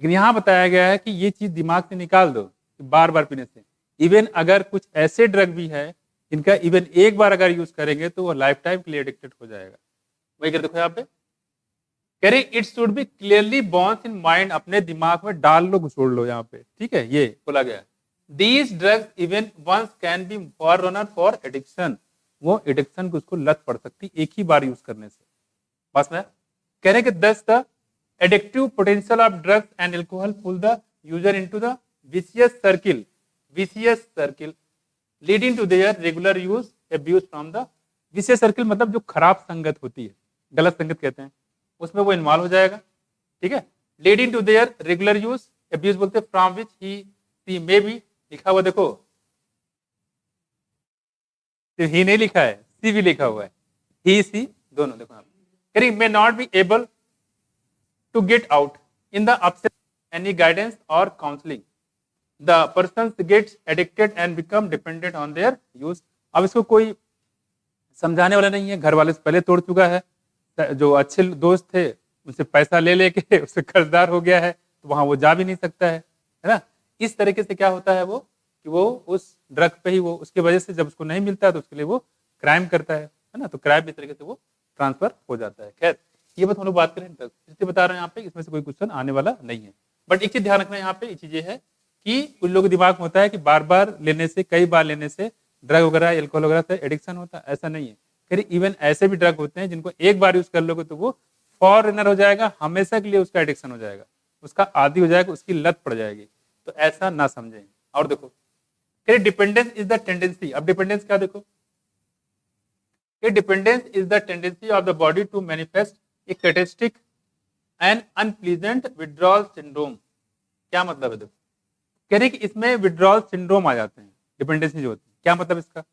लेकिन यहाँ बताया गया है कि ये चीज दिमाग से निकाल दो कि बार बार पीने से, इवन अगर कुछ ऐसे ड्रग भी है जिनका इवन एक बार अगर यूज करेंगे तो वो लाइफ टाइम के लिए एडिक्टेड हो जाएगा। वही कर देखो यहाँ पे, कह रही इट शुड बी क्लियरली बॉन्स इन माइंड, अपने दिमाग में डाल लो, घुसोड़ लो यहाँ पे, ठीक है, ये बोला गया। These drugs even once can be forerunner for addiction, वो एडिक्शन को उसको लत पड़ सकती एक ही बार यूज करने से, बस में कह रहे हैं कि thus the addictive potential of drugs and alcohol pull the user into the vicious circle leading to their regular use abuse from the vicious circle, मतलब जो खराब संगत होती है, गलत संगत कहते हैं, उसमें वो इन्वॉल्व हो जाएगा, ठीक है। Leading to their regular use abuse बोलते हैं, from which he C may be, लिखा हुआ देखो, तो ही नहीं लिखा है, सी भी लिखा हुआ है, ही सी दोनों देखो, करीब may not be able to get out in the absence of any guidance or counseling. The person gets addicted and become dependent on their use. अब इसको कोई समझाने वाला नहीं है, घर वाले से पहले तोड़ चुका है, जो अच्छे दोस्त थे उनसे पैसा ले लेके उससे कर्जदार हो गया है, तो वहां वो जा भी नहीं सकता है ना। इस तरीके से क्या होता है वो, कि वो उस ड्रग पे ही, वो उसकी वजह से जब उसको नहीं मिलता है तो उसके लिए वो क्राइम करता है ना, तो क्राइम इस तरीके से वो ट्रांसफर हो जाता है। खैर ये बस हम लोग बात करें ड्रग, इसलिए बता रहे हैं यहाँ पे, इसमें से कोई क्वेश्चन आने वाला नहीं है। बट एक चीज ध्यान रखना यहाँ पे, ये चीज ये है कि कुछ लोगों के दिमाग में होता है कि बार बार लेने से, कई बार लेने से ड्रग वगैरह, एल्कोहल वगैरह से एडिक्शन होता है, ऐसा नहीं है। फिर इवन ऐसे भी ड्रग होते हैं जिनको एक बार यूज कर लोगे तो वो फॉरनर हो जाएगा, हमेशा के लिए उसका एडिक्शन हो जाएगा, उसका आदी हो जाएगा, उसकी लत पड़ जाएगी, तो ऐसा ना समझें। और देखो डिपेंडेंस इज द टेंडेंसी, अब डिपेंडेंस क्या देखो, dependence is the tendency of the body to manifest a characteristic and unpleasant withdrawal syndrome। क्या मतलब है देखो, कह रहे कि इसमें विड्रॉल सिंड्रोम आ जाते हैं, डिपेंडेंसी जो होती है। क्या मतलब इसका?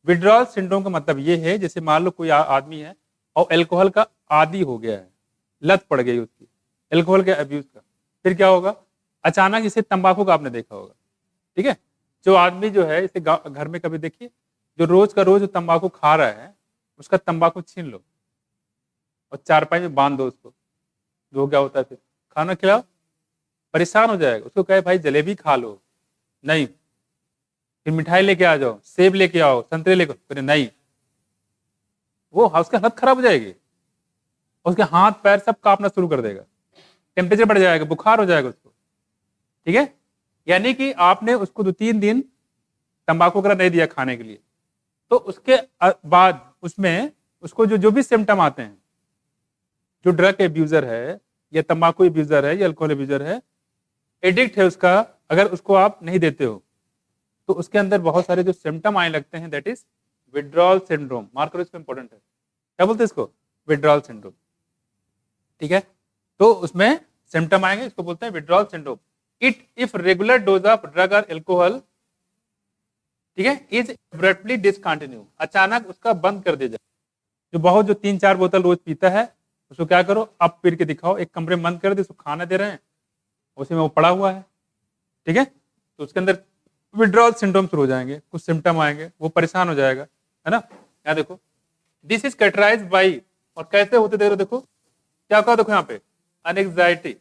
विड्रॉल सिंड्रोम का मतलब ये है, जैसे मान लो कोई आदमी है और अल्कोहल का आदी हो गया है, लत पड़ गई उसकी अल्कोहल के अब्यूज का, फिर क्या होगा? अचानक जैसे तंबाकू का आपने देखा होगा, ठीक है, जो आदमी जो है इसे घर में कभी देखिए, जो रोज का रोज तंबाकू खा रहा है, उसका तंबाकू छीन लो और चारपाई में बांध दो उसको, जो क्या होता है फिर खाना खिलाओ, परेशान हो जाएगा। उसको कहे भाई जलेबी खा लो, नहीं, फिर मिठाई लेके आ जाओ, सेब लेके आओ, संतरे लेके, फिर नहीं, वो उसका हालत खराब हो जाएगी, उसके हाथ पैर सब कांपना शुरू कर देगा, टेम्परेचर बढ़ जाएगा, बुखार हो जाएगा उसको, ठीक है। यानी कि आपने उसको 2-3 दिन तंबाकू वगैरह नहीं दिया खाने के लिए, तो उसके बाद उसमें उसको जो जो भी सिम्टम आते हैं, जो ड्रग एब्यूजर है या तंबाकू एब्यूजर है या अल्कोहल एब्यूजर है, एडिक्ट है उसका, अगर उसको आप नहीं देते हो तो उसके अंदर बहुत सारे जो सिम्टम आने लगते हैं, that is withdrawal syndrome. Mark करो, इसको इंपॉर्टेंट है। क्या बोलते हैं इसको? विड्रॉल सिंड्रोम, ठीक है। तो उसमें सिम्टम आएंगे, इसको बोलते हैं withdrawal syndrome. It if regular dose of drug और एल्कोहल, ठीक है, इज एब्रप्टली डिसकंटिन्यू, अचानक उसका बंद कर दिया जाए। जो बहुत जो 3-4 बोतल रोज पीता है, उसको क्या करो, अब पी के दिखाओ, एक कमरे में बंद कर दे, उसको खाना दे रहे हैं, उसी में वो पड़ा हुआ है, ठीक है, तो उसके अंदर विड्रॉल सिंड्रोम शुरू हो जाएंगे, कुछ सिम्टम आएंगे, वो परेशान हो जाएगा, है ना। यहाँ देखो, दिस इज कैरेक्टराइज्ड बाय, और कैसे होते दे रहे, देखो क्या होगा, देखो यहाँ पे एंजाइटी,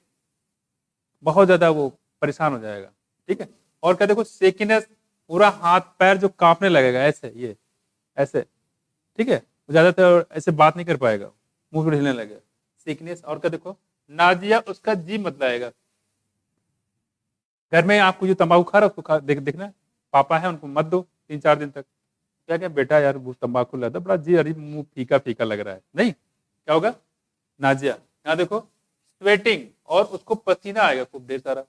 बहुत ज्यादा वो परेशान हो जाएगा, ठीक है। और क्या देखो, शेकिनेस, पूरा हाथ पैर जो कांपने लगेगा, ऐसे ये ऐसे, ठीक है, ज्यादातर ऐसे बात नहीं कर पाएगा, मुंह हिलने लगेगा, शेकिनेस। और क्या देखो, नाजिया, उसका जी मत लाएगा। घर में आपको जो तंबाकू खा रहा है उसको देखना, पापा है उनको मत दो 3-4 दिन तक। क्या क्या बेटा यार वो तंबाकू लगा बड़ा जी, अरे मुंह फीका फीका लग रहा है, नहीं, क्या होगा? नाजिया। यहाँ देखो, स्वेटिंग, और उसको पसीना आएगा खूब ढेर सारा।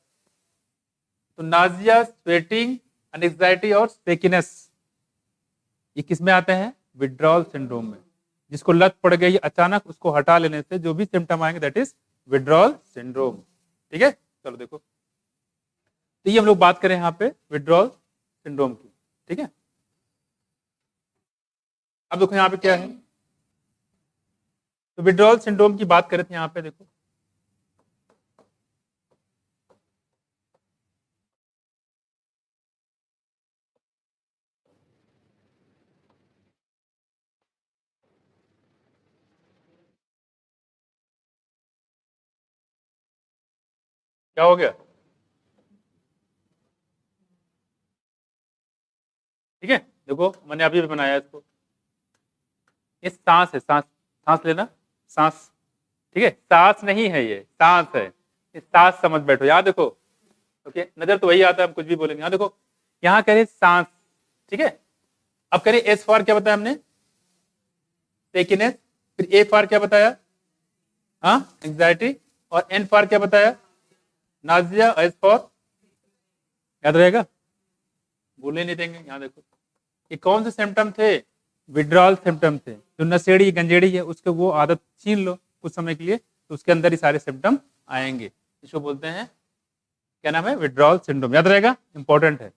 तो नाजिया, स्वेटिंग, एंजाइटी और शेकिनेस, ये किस में आते हैं? विड्रॉल सिंड्रोम में। जिसको लत पड़ गई अचानक, उसको हटा लेने से जो भी सिम्टम आएंगे, दैट इज विड्रॉल सिंड्रोम, ठीक है। चलो देखो, तो ये हम लोग बात करें यहाँ पे विड्रॉल सिंड्रोम की, ठीक है। अब देखो यहाँ पे क्या है, तो विड्रॉल सिंड्रोम की बात करें थे यहाँ पे, देखो क्या हो गया, ठीक है। देखो मैंने अभी भी बनाया इसको, ये सांस है, सांस, सांस लेना, सांस, ठीक है, सांस नहीं है, ये सांस है, ये सांस समझ बैठो। यहाँ देखो, ओके, नजर तो वही आता है, हम कुछ भी बोलेंगे। यहाँ देखो, यहाँ कह रहे सांस, ठीक है। अब कह रहे एस फॉर क्या बताया हमने? शेकिनेस। फिर ए फॉर क्या बताया? हाँ, एंजाइटी। और एन फॉर क्या बताया? नाजिया। एस फॉर याद रहेगा, भूलने नहीं देंगे। यहाँ देखो, ये कौन से सिम्टम थे? विड्रॉल सिम्टम थे। जो नशेड़ी गंजेड़ी है उसके वो आदत छीन लो कुछ समय के लिए, तो उसके अंदर ही सारे सिम्टम आएंगे। इसको बोलते हैं, क्या नाम है? Withdrawal syndrome. याद रहेगा, इंपॉर्टेंट है।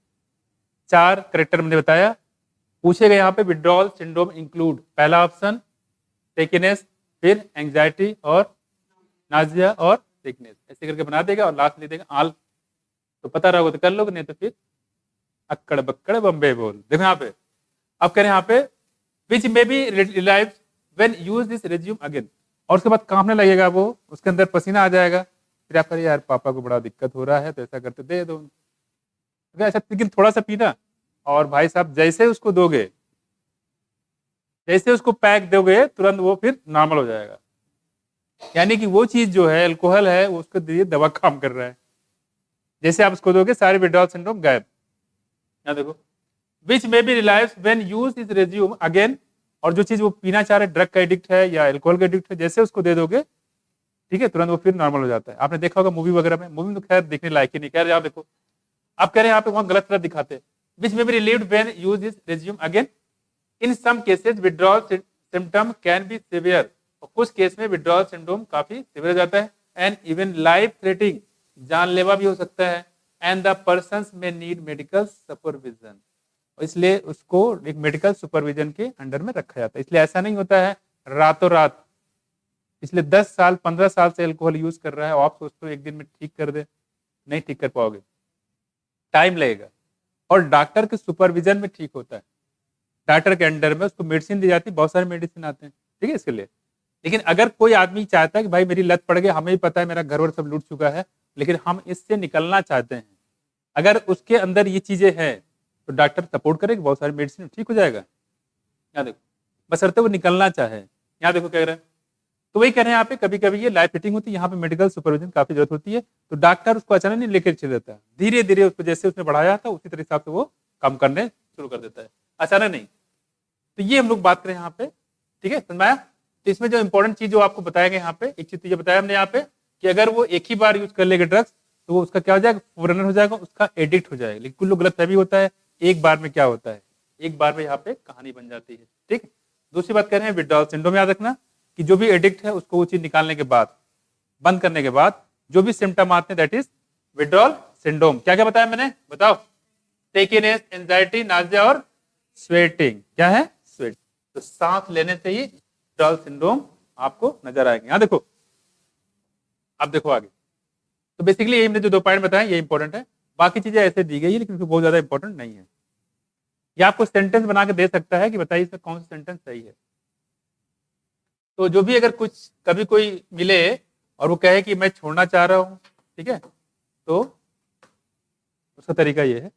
4 करेक्टर मैंने बताया, पूछेगा यहाँ पे विड्रॉल सिंड्रोम इंक्लूड, पहला ऑप्शन शेकिनेस, फिर एंजाइटी और नाजिया और सिकनेस, ऐसे करके बना देगा और लास्ट ले देगा आल। तो पता रहोगे तो कर लोगे, नहीं तो फिर अक्कड़ बक्कड़ बम्बे बोल। देखो यहाँ पे, अब करें यहाँ पे which may be relieve when use this resume again, और उसके बाद कांपने लगेगा वो, उसके अंदर पसीना आ जाएगा, फिर आप यार पापा को बड़ा दिक्कत हो रहा है तो ऐसा करते दे दो ऐसा, लेकिन थोड़ा सा पीना। और भाई साहब जैसे उसको दोगे, जैसे उसको पैक दोगे, तुरंत वो फिर नॉर्मल हो जाएगा। यानी कि वो चीज जो है अल्कोहल है, वो उसके लिए दवा काम कर रहा है। जैसे आप उसको दोगे, सारे विड्रॉल सिंड्रोम गायब। यहाँ देखो, which may be relieve when use is resume again, और जो चीज वो पीना चाह रहे, ड्रग का एडिक्ट है या अल्कोहल का एडिक्ट है, जैसे उसको दे दोगे, ठीक है, तुरंत वो फिर नॉर्मल हो जाता है। आपने देखा होगा मूवी वगैरह में, मूवी तो खैर देखने लायक ही नहीं। कह रहे यहाँ देखो, आप कह रहे हैं यहाँ पे वहां गलत तरह दिखाते हैं। Which may be relieved when use is resume again, in some cases withdrawal symptom can be severe, और कुछ केस में विड्रॉल सिंड्रोम काफी सिवियर हो जाता है, एंड इवन लाइफ थ्रेटिंग, जानलेवा भी हो सकता है। एंड द पर्सन्स में नीड मेडिकल सुपरविजन, इसलिए उसको एक मेडिकल सुपरविजन के अंडर में रखा जाता है। इसलिए ऐसा नहीं होता है रातों रात, इसलिए 10 साल 15 साल से अल्कोहल यूज कर रहा है और आप सोचते हो एक दिन में ठीक कर दे, नहीं ठीक कर पाओगे, टाइम लगेगा। और डॉक्टर के सुपरविजन में ठीक होता है, डॉक्टर के अंडर में उसको मेडिसिन दी जाती है, बहुत सारे मेडिसिन आते हैं, ठीक है इसके लिए। लेकिन अगर कोई आदमी चाहता है कि भाई मेरी लत पड़ गई, हमें भी पता है मेरा घर वर सब लूट चुका है, लेकिन हम इससे निकलना चाहते हैं, अगर उसके अंदर ये चीजें हैं तो डॉक्टर सपोर्ट करेगा, बहुत सारी मेडिसिन ठीक हो जाएगा। यहाँ देखो, बशर्ते वो निकलना चाहे। यहाँ देखो कह रहे हैं, तो वही कह रहे हैं यहाँ पे, कभी कभी ये लाइफ फिटिंग होती है, यहाँ पे मेडिकल सुपरविजन काफी जरूरत होती है, तो डॉक्टर उसको अचानक नहीं लेकर चल देता है, धीरे धीरे उसको जैसे उसने बढ़ाया था उसी तरह हिसाब से वो काम करने शुरू कर देता है, अचानक नहीं। तो ये हम लोग बात करें यहाँ पे, ठीक है, समझ में आया? तो इसमें जो इंपॉर्टेंट चीज जो आपको बताया गया यहाँ पे, एक चीज तो ये बताया हमने यहाँ पे कि अगर वो एक ही बार यूज कर लेगा ड्रग्स तो वो उसका क्या हो जाएगा, फोरनर हो जाएगा, उसका एडिक्ट हो जाएगा। लेकिन कुछ लोग गलत फहमी होता है, एक बार में क्या होता है, एक बार में यहाँ पे कहानी बन जाती है, ठीक। दूसरी बात कर रहे हैं विड्रॉल सिंड्रोम, याद रखना कि जो भी एडिक्ट है उसको वो चीज निकालने के बाद, बंद करने के बाद जो भी सिम्टम आते हैं दैट इज विड्रॉल सिंड्रोम। क्या क्या बताया मैंने, बताओ? टेकीनेस, एंजाइटी, नाजिया और स्वेटिंग। क्या है? स्वेट। तो सांस लेने से ही विड्रॉल सिंड्रोम आपको नजर आएंगे। यहां देखो, अब देखो आगे। तो बेसिकली ये हमने जो 2 पॉइंट बताए ये इंपॉर्टेंट है, बाकी चीजें ऐसे दी गई है लेकिन बहुत ज्यादा इंपॉर्टेंट नहीं है। ये आपको सेंटेंस बना के दे सकता है कि बताइए इसमें कौन सा सेंटेंस सही है। तो जो भी अगर कुछ कभी कोई मिले और वो कहे कि मैं छोड़ना चाह रहा हूं, ठीक है, तो उसका तरीका ये है,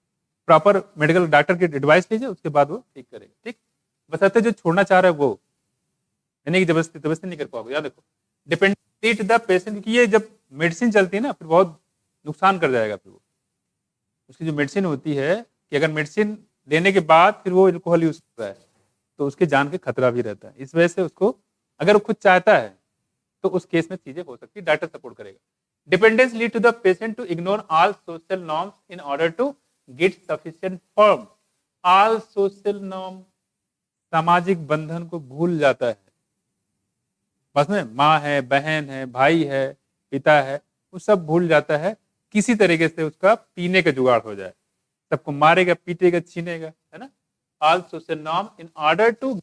प्रॉपर मेडिकल डॉक्टर की एडवाइस लीजिए, उसके बाद वो ठीक करेगा, ठीक। बस जो छोड़ना चाह रहा है वो, यानी कि जबरदस्ती नहीं कर पाओगे। याद देखो, डिपेंडेंट द पेशेंट, क्योंकि ये जब मेडिसिन चलती है ना फिर बहुत नुकसान कर जाएगा। फिर वो उसकी जो मेडिसिन होती है कि अगर मेडिसिन लेने के बाद फिर वो अल्कोहल यूज कर रहा है तो उसके जान के खतरा भी रहता है। इस वजह से उसको अगर वो खुद चाहता है तो उस केस में चीजें हो सकती है, डॉक्टर सपोर्ट करेगा। Dependence lead to the patient to ignore all social norms in order to get sufficient form. All social norm, सामाजिक बंधन को भूल जाता है। बस में माँ है, बहन है, भाई है, पिता है, वो सब भूल जाता है, किसी तरीके से उसका पीने का जुगाड़ हो जाए, सबको मारेगा, पीटेगा, छीनेगा, है ना। All social norm in order to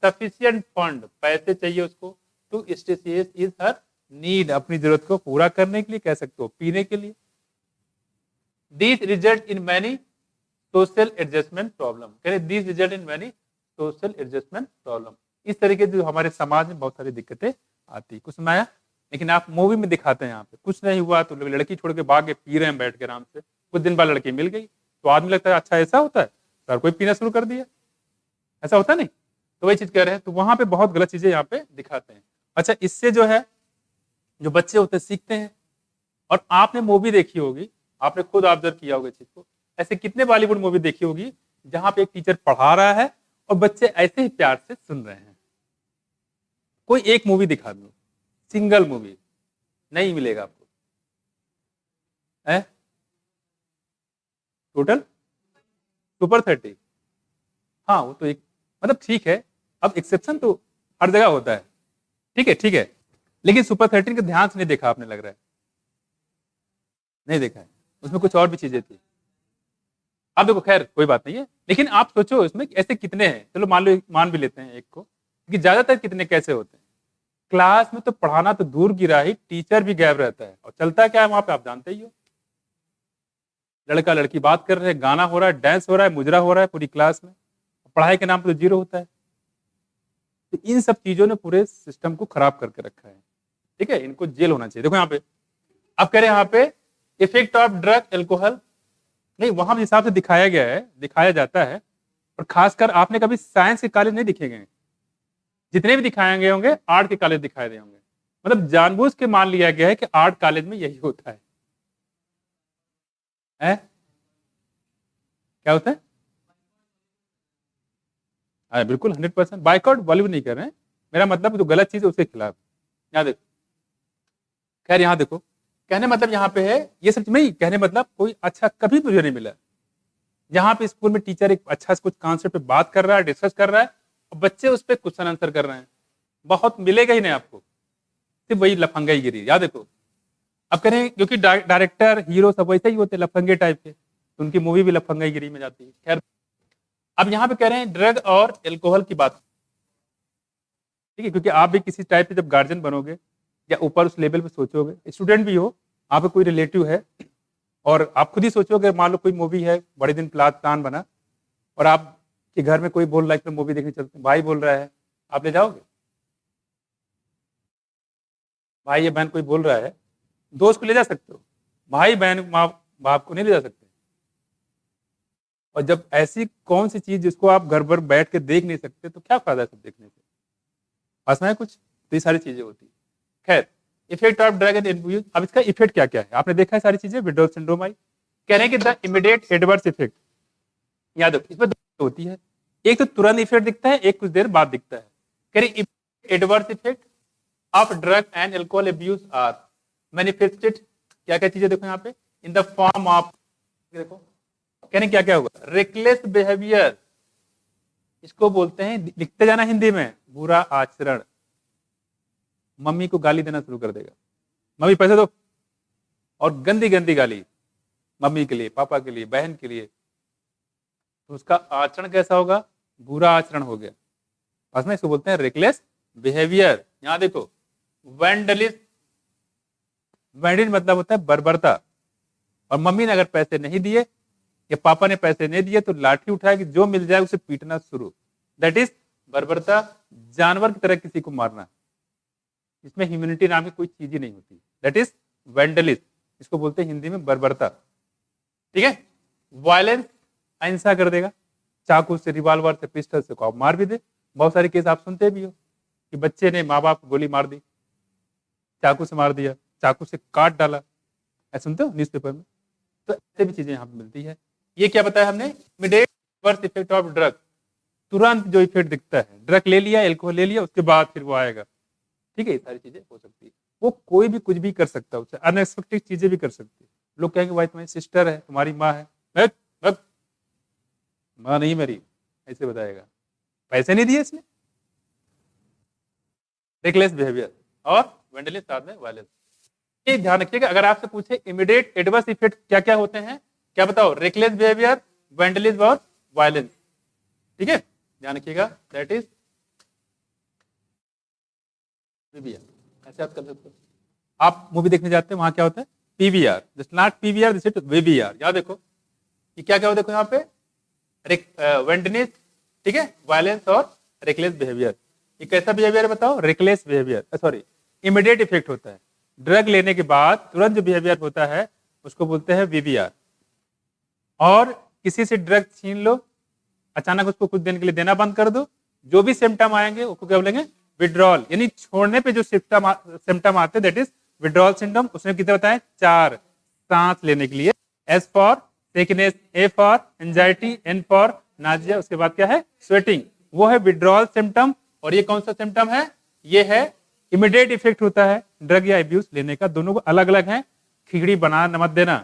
sufficient fund, पैसे चाहिए उसको, to satiate is her need, अपनी जरूरत को पूरा करने के लिए, कह सकते हो पीने के लिए। This result in many social adjustment problem, कह रहे this result in many social adjustment problem. इस तरीके से हमारे समाज में बहुत सारी दिक्कतें आती, कुछ सुनाया। लेकिन आप मूवी में दिखाते हैं यहाँ पे कुछ नहीं हुआ तो लड़की छोड़ के भाग के पी रहे हैं बैठ के आराम से, कुछ दिन बाद लड़की मिल गई तो आदमी लगता है अच्छा ऐसा होता है, सर कोई पीना शुरू कर दिया, ऐसा होता नहीं। तो वही चीज कह रहे हैं, तो वहां पे बहुत गलत चीजें यहाँ पे दिखाते हैं। अच्छा, इससे जो है जो बच्चे होते हैं सीखते हैं, और आपने मूवी देखी होगी, आपने खुद ऑब्जर्व किया होगा चीज को, ऐसे कितने बॉलीवुड मूवी देखी होगी जहां पे एक टीचर पढ़ा रहा है और बच्चे ऐसे ही प्यार से सुन रहे हैं। कोई एक मूवी दिखा दो, सिंगल मूवी नहीं मिलेगा आपको, है टोटल सुपर 30। हाँ वो तो एक मतलब ठीक है, अब एक्सेप्शन तो हर जगह होता है, ठीक है ठीक है, लेकिन सुपर 13 का ध्यान से नहीं देखा आपने, लग रहा है नहीं देखा है, उसमें कुछ और भी चीजें थी। अब देखो खैर कोई बात नहीं है, लेकिन आप सोचो इसमें ऐसे कितने हैं, चलो मान भी लेते हैं एक को, क्योंकि ज्यादातर कितने कैसे होते हैं, क्लास में तो पढ़ाना तो दूर की रही, टीचर भी गायब रहता है, और चलता क्या है वहां पे आप जानते ही हो, लड़का लड़की बात कर रहे हैं, गाना हो रहा है, डांस हो रहा है, मुजरा हो रहा है पूरी क्लास में, पढ़ाई के नाम पर तो 0 होता है। तो इन सब चीजों ने पूरे सिस्टम को खराब करके रखा है, ठीक है, इनको जेल होना चाहिए। देखो यहाँ पे अब कह रहे हैं यहाँ पे इफेक्ट ऑफ ड्रग एल्कोहल, नहीं वहां हिसाब से दिखाया गया है, दिखाया जाता है, और खासकर आपने कभी साइंस के कॉलेज नहीं दिखे गए, जितने भी दिखाए गए होंगे आर्ट के कॉलेज दिखाए गए होंगे, मतलब जानबूझ के मान लिया गया है कि आर्ट कॉलेज में यही होता है, क्या होता है? बिल्कुल 100% बाइकआउट बॉलीवुड नहीं कर रहे हैं, मेरा मतलब जो गलत चीज है उसके खिलाफ। यहाँ देखो, खैर यहाँ देखो, कहने मतलब यहाँ पे है ये सब नहीं, कहने मतलब कोई अच्छा कभी मुझे नहीं मिला जहाँ पे स्कूल में टीचर एक अच्छा कुछ कॉन्सेप्ट पे बात कर रहा है, डिस्कस कर रहा है, और बच्चे उस पर क्वेश्चन आंसर कर रहे हैं, बहुत मिलेगा ही नहीं आपको, सिर्फ वही लफंगा ही गिरी। याद देखो, अब कह रहे हैं क्योंकि डायरेक्टर हीरो सब वैसे ही होते लफंगे टाइप के, तो उनकी मूवी भी लफंगा गिरी में जाती है। खैर, अब यहाँ पे कह रहे हैं ड्रग और एल्कोहल की बात, ठीक है, क्योंकि आप भी किसी टाइप से जब गार्जियन बनोगे या ऊपर उस लेवल पे सोचोगे, स्टूडेंट भी हो, आप पे कोई रिलेटिव है और आप खुद ही सोचोगे, मान लो कोई मूवी है, बड़े दिन प्लान बना और आप के घर में कोई बोल रहा है कि मूवी देखने चलते हैं, भाई बोल रहा है, आप ले जाओगे? भाई या बहन कोई बोल रहा है, दोस्त को ले जा सकते हो, भाई बहन माँ बाप को नहीं ले जा सकते। और जब ऐसी कौन सी चीज जिसको आप घर पर बैठ के देख नहीं सकते, तो क्या फायदा है सब देखने से? पास में कुछ तो ये सारी चीजें होती है। खैर, effect of drug and abuse, अब इसका इफेक्ट क्या क्या है आपने देखा है सारी चीजें। विड्रॉल सिंड्रोम आई, कह रहे हैं कि द इमीडिएट एडवर्स इफेक्ट, याद रखो इसमें दो होती है, एक तो तुरंत इफेक्ट दिखता है, एक कुछ देर बाद दिखता है। कह रहे adverse effect of drug and alcohol abuse are manifested, क्या क्या चीजें देखो यहाँ पे, इन द फॉर्म ऑफ, देखो कहने क्या क्या होगा, रेकलेस बिहेवियर, इसको बोलते हैं, लिखते जाना हिंदी में, बुरा आचरण। मम्मी को गाली देना शुरू कर देगा, मम्मी पैसे दो, और गंदी गंदी गाली मम्मी के लिए, पापा के लिए, बहन के लिए, तो उसका आचरण कैसा होगा, बुरा आचरण हो गया। बस में इसको बोलते हैं रेकलेस बिहेवियर। यहां देखो वैंडलिज्म, वैंडलिज्म मतलब होता है बर्बरता, और मम्मी ने अगर पैसे नहीं दिए या पापा ने पैसे नहीं दिए तो लाठी उठाएगी, जो मिल जाए उसे पीटना शुरू, दैट इज बर्बरता, जानवर की तरह किसी को मारना, इसमें ह्यूमैनिटी नाम की कोई चीज ही नहीं होती, दैट इज वैंडलिज्म, इसको बोलते हैं हिंदी में बर्बरता, ठीक है। वायलेंस, अहिंसा कर देगा, चाकू से, रिवॉल्वर से, पिस्टल से को आप मार भी दे, बहुत सारे केस आप सुनते भी हो कि बच्चे ने माँ बाप को गोली मार दी, चाकू से मार दिया, चाकू से काट डाला, ऐसा सुनते हो न्यूज़पेपर में, तो ऐसे भी चीजें यहाँ पे मिलती है। ये क्या बताया हमने, immediate adverse effect of drug, तुरंत जो इफेक्ट दिखता है, ड्रग ले लिया, एल्कोहल ले लिया, उसके बाद फिर वो आएगा, ठीक है, ये सारी चीजें हो सकती है। वो कोई भी कुछ भी कर सकता है, उससे अनएक्सपेक्टेड चीजें भी कर सकती है। लोग कहेंगे भाई तुम्हारी सिस्टर है, तुम्हारी माँ है, माँ नहीं मेरी, ऐसे बताएगा, पैसे नहीं दिए इसने, रेकलेस बिहेवियर और वैंडलिज्म साथ में वायलेंस। ये ध्यान रखिएगा, अगर आपसे पूछे इमीडिएट एडवर्स इफेक्ट क्या क्या होते हैं, क्या बताओ, रेकलेस बिहेवियर, वैंडलिज्म और वायलेंस, ठीक है, ध्यान रखिएगा, दैट इज पीवीआर। ऐसे आप कर सकते हो, आप मूवी देखने जाते हैं, वहां क्या होता है, PVR, this not PVR, this is VVR. याद देखो ये क्या क्या होता है, देखो यहाँ पे वैंडलिज्म, ठीक है, वायलेंस और रेकलेस बिहेवियर। ये कैसा बिहेवियर बताओ, reckless behaviour, sorry immediate effect होता है, ड्रग लेने के बाद तुरंत जो बिहेवियर होता है उसको बोलते हैं वीवीआर। और किसी से ड्रग छीन लो, अचानक उसको कुछ दिन के लिए देना बंद कर दो, जो भी सिम्टम आएंगे उसको क्या बोलेंगे, विड्रॉल, यानी छोड़ने पे जो सिम्टम आते हैं दैट इज विड्रॉल सिंड्रोम। उसने कितने बताए, 4, सांस लेने के लिए, S for sickness, A for anxiety, N for nausea, उसके बाद क्या है, स्वेटिंग, वो है विड्रॉल सिम्टम। और ये कौन सा सिम्टम है, ये है इमीडिएट इफेक्ट होता है ड्रग या अब्यूज लेने का, दोनों को अलग अलग है, खिचड़ी बना मत देना,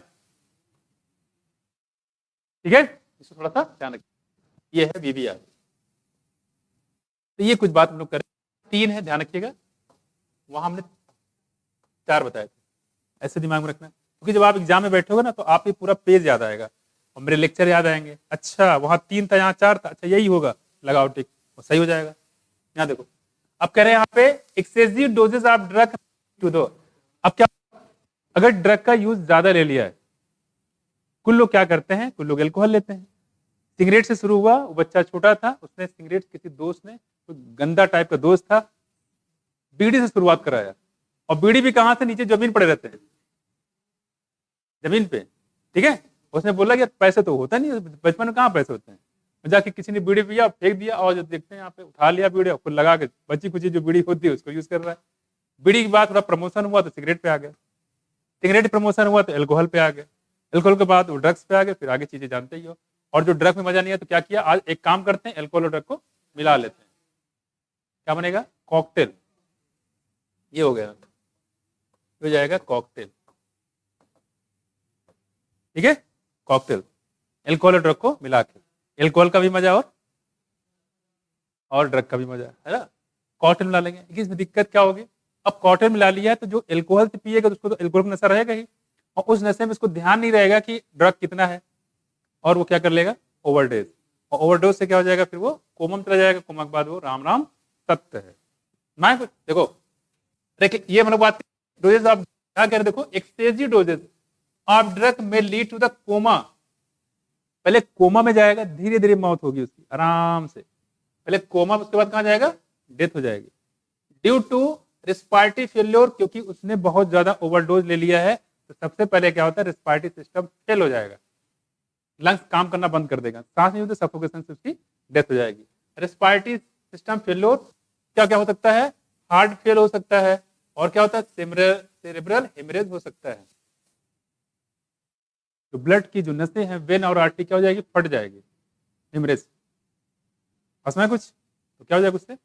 ठीक है, इसको थोड़ा सा ध्यान रखिए, ये है वीवीआर। तो ये कुछ बात हम लोग करें, 3 है, ध्यान रखिएगा, वहां हमने 4 बताए थे, ऐसे दिमाग में रखना, क्योंकि जब आप एग्जाम में बैठोगे ना तो आप ये पूरा पेज याद आएगा और मेरे लेक्चर याद आएंगे, अच्छा वहां 3 था, यहाँ 4 था, अच्छा यही होगा, लगाओ टिक, वो सही हो जाएगा। यहाँ देखो, अब कह रहे हैं यहाँ पे excessive doses of drug to दो। अब क्या, अगर ड्रग का यूज ज्यादा ले लिया है, कुछ लोग क्या करते हैं, कुछ लोग एल्कोहल लेते हैं। सिगरेट से शुरू हुआ, वो बच्चा छोटा था, उसने सिगरेट किसी दोस्त ने, कोई गंदा टाइप का दोस्त था, बीड़ी से शुरुआत कराया, और बीड़ी भी कहां से, नीचे जमीन पड़े रहते हैं, जमीन पे, ठीक है, उसने बोला कि पैसे तो होता नहीं, बचपन में कहाँ पैसे होते हैं, जाके किसी ने बीड़ी पिया, फेंक दिया, और जो देखते हैं यहाँ पे उठा लिया बीड़ी, फिर लगा के बची कुची जो बीड़ी होती है उसको यूज कर रहा है। बीड़ी के बाद थोड़ा प्रमोशन हुआ तो सिगरेट पे आ गया, सिगरेट प्रमोशन हुआ तो एल्कोहल पे आ गया, एल्कोहल के बाद वो ड्रग्स पे आ गए, फिर आगे चीजें जानते ही हो। और जो ड्रग में मजा नहीं है तो क्या किया, आज एक काम करते हैं, एल्कोहल और ड्रग को मिला लेते हैं, क्या बनेगा, कॉकटेल, ये हो गया, हो जाएगा कॉकटेल, ठीक है, कॉकटेल, एल्कोहल और ड्रग को मिला के, एल्कोहल का भी मजा और ड्रग का भी मजा है ना, कॉकटेल मिला लेंगे। इसमें दिक्कत क्या होगी, अब कॉटन मिला लिया है तो जो एल्कोहल से पिएगा तो उसको तो एल्कोहल का नशा रहेगा ही, और उस नशे में उसको ध्यान नहीं रहेगा कि ड्रग कितना है, और वो क्या कर लेगा, ओवरडोज, और ओवरडोज से क्या हो जाएगा, फिर वो कोमा में चला जाएगा, कोमा के बाद वो राम राम सत्य है। मैं देखो देखिए ये मतलब बात, डोजेस आप क्या कह रहे, देखो एक्सेसिव डोजेस ऑफ ड्रग में लीड टू द कोमा, पहले कोमा में जाएगा, धीरे धीरे मौत होगी उसकी आराम से, पहले कोमा, उसके बाद कहां जाएगा, डेथ हो जाएगी, ड्यू टू रिस्पायरेटरी फेल्योर, क्योंकि उसने बहुत ज्यादा ओवरडोज ले लिया है। तो सबसे पहले क्या होता है, रिस्पायरेटरी सिस्टम फेल हो जाएगा, लंग्स काम करना बंद कर देगा, सांस नहीं होती, सफोकेशन से उसकी डेथ हो जाएगी। रिस्पायरेटरी सिस्टम फेल्योर क्या क्या हो सकता है, हार्ट फेल हो सकता है, और क्या होता है, सेरेब्रल हेमरेज हो सकता है, तो ब्लड की जो नसें हैं, वेन और आर्टरी क्या हो जाएगी, फट जाएगी, हेमरेज, असमय कुछ तो क्या हो जाएगा, उससे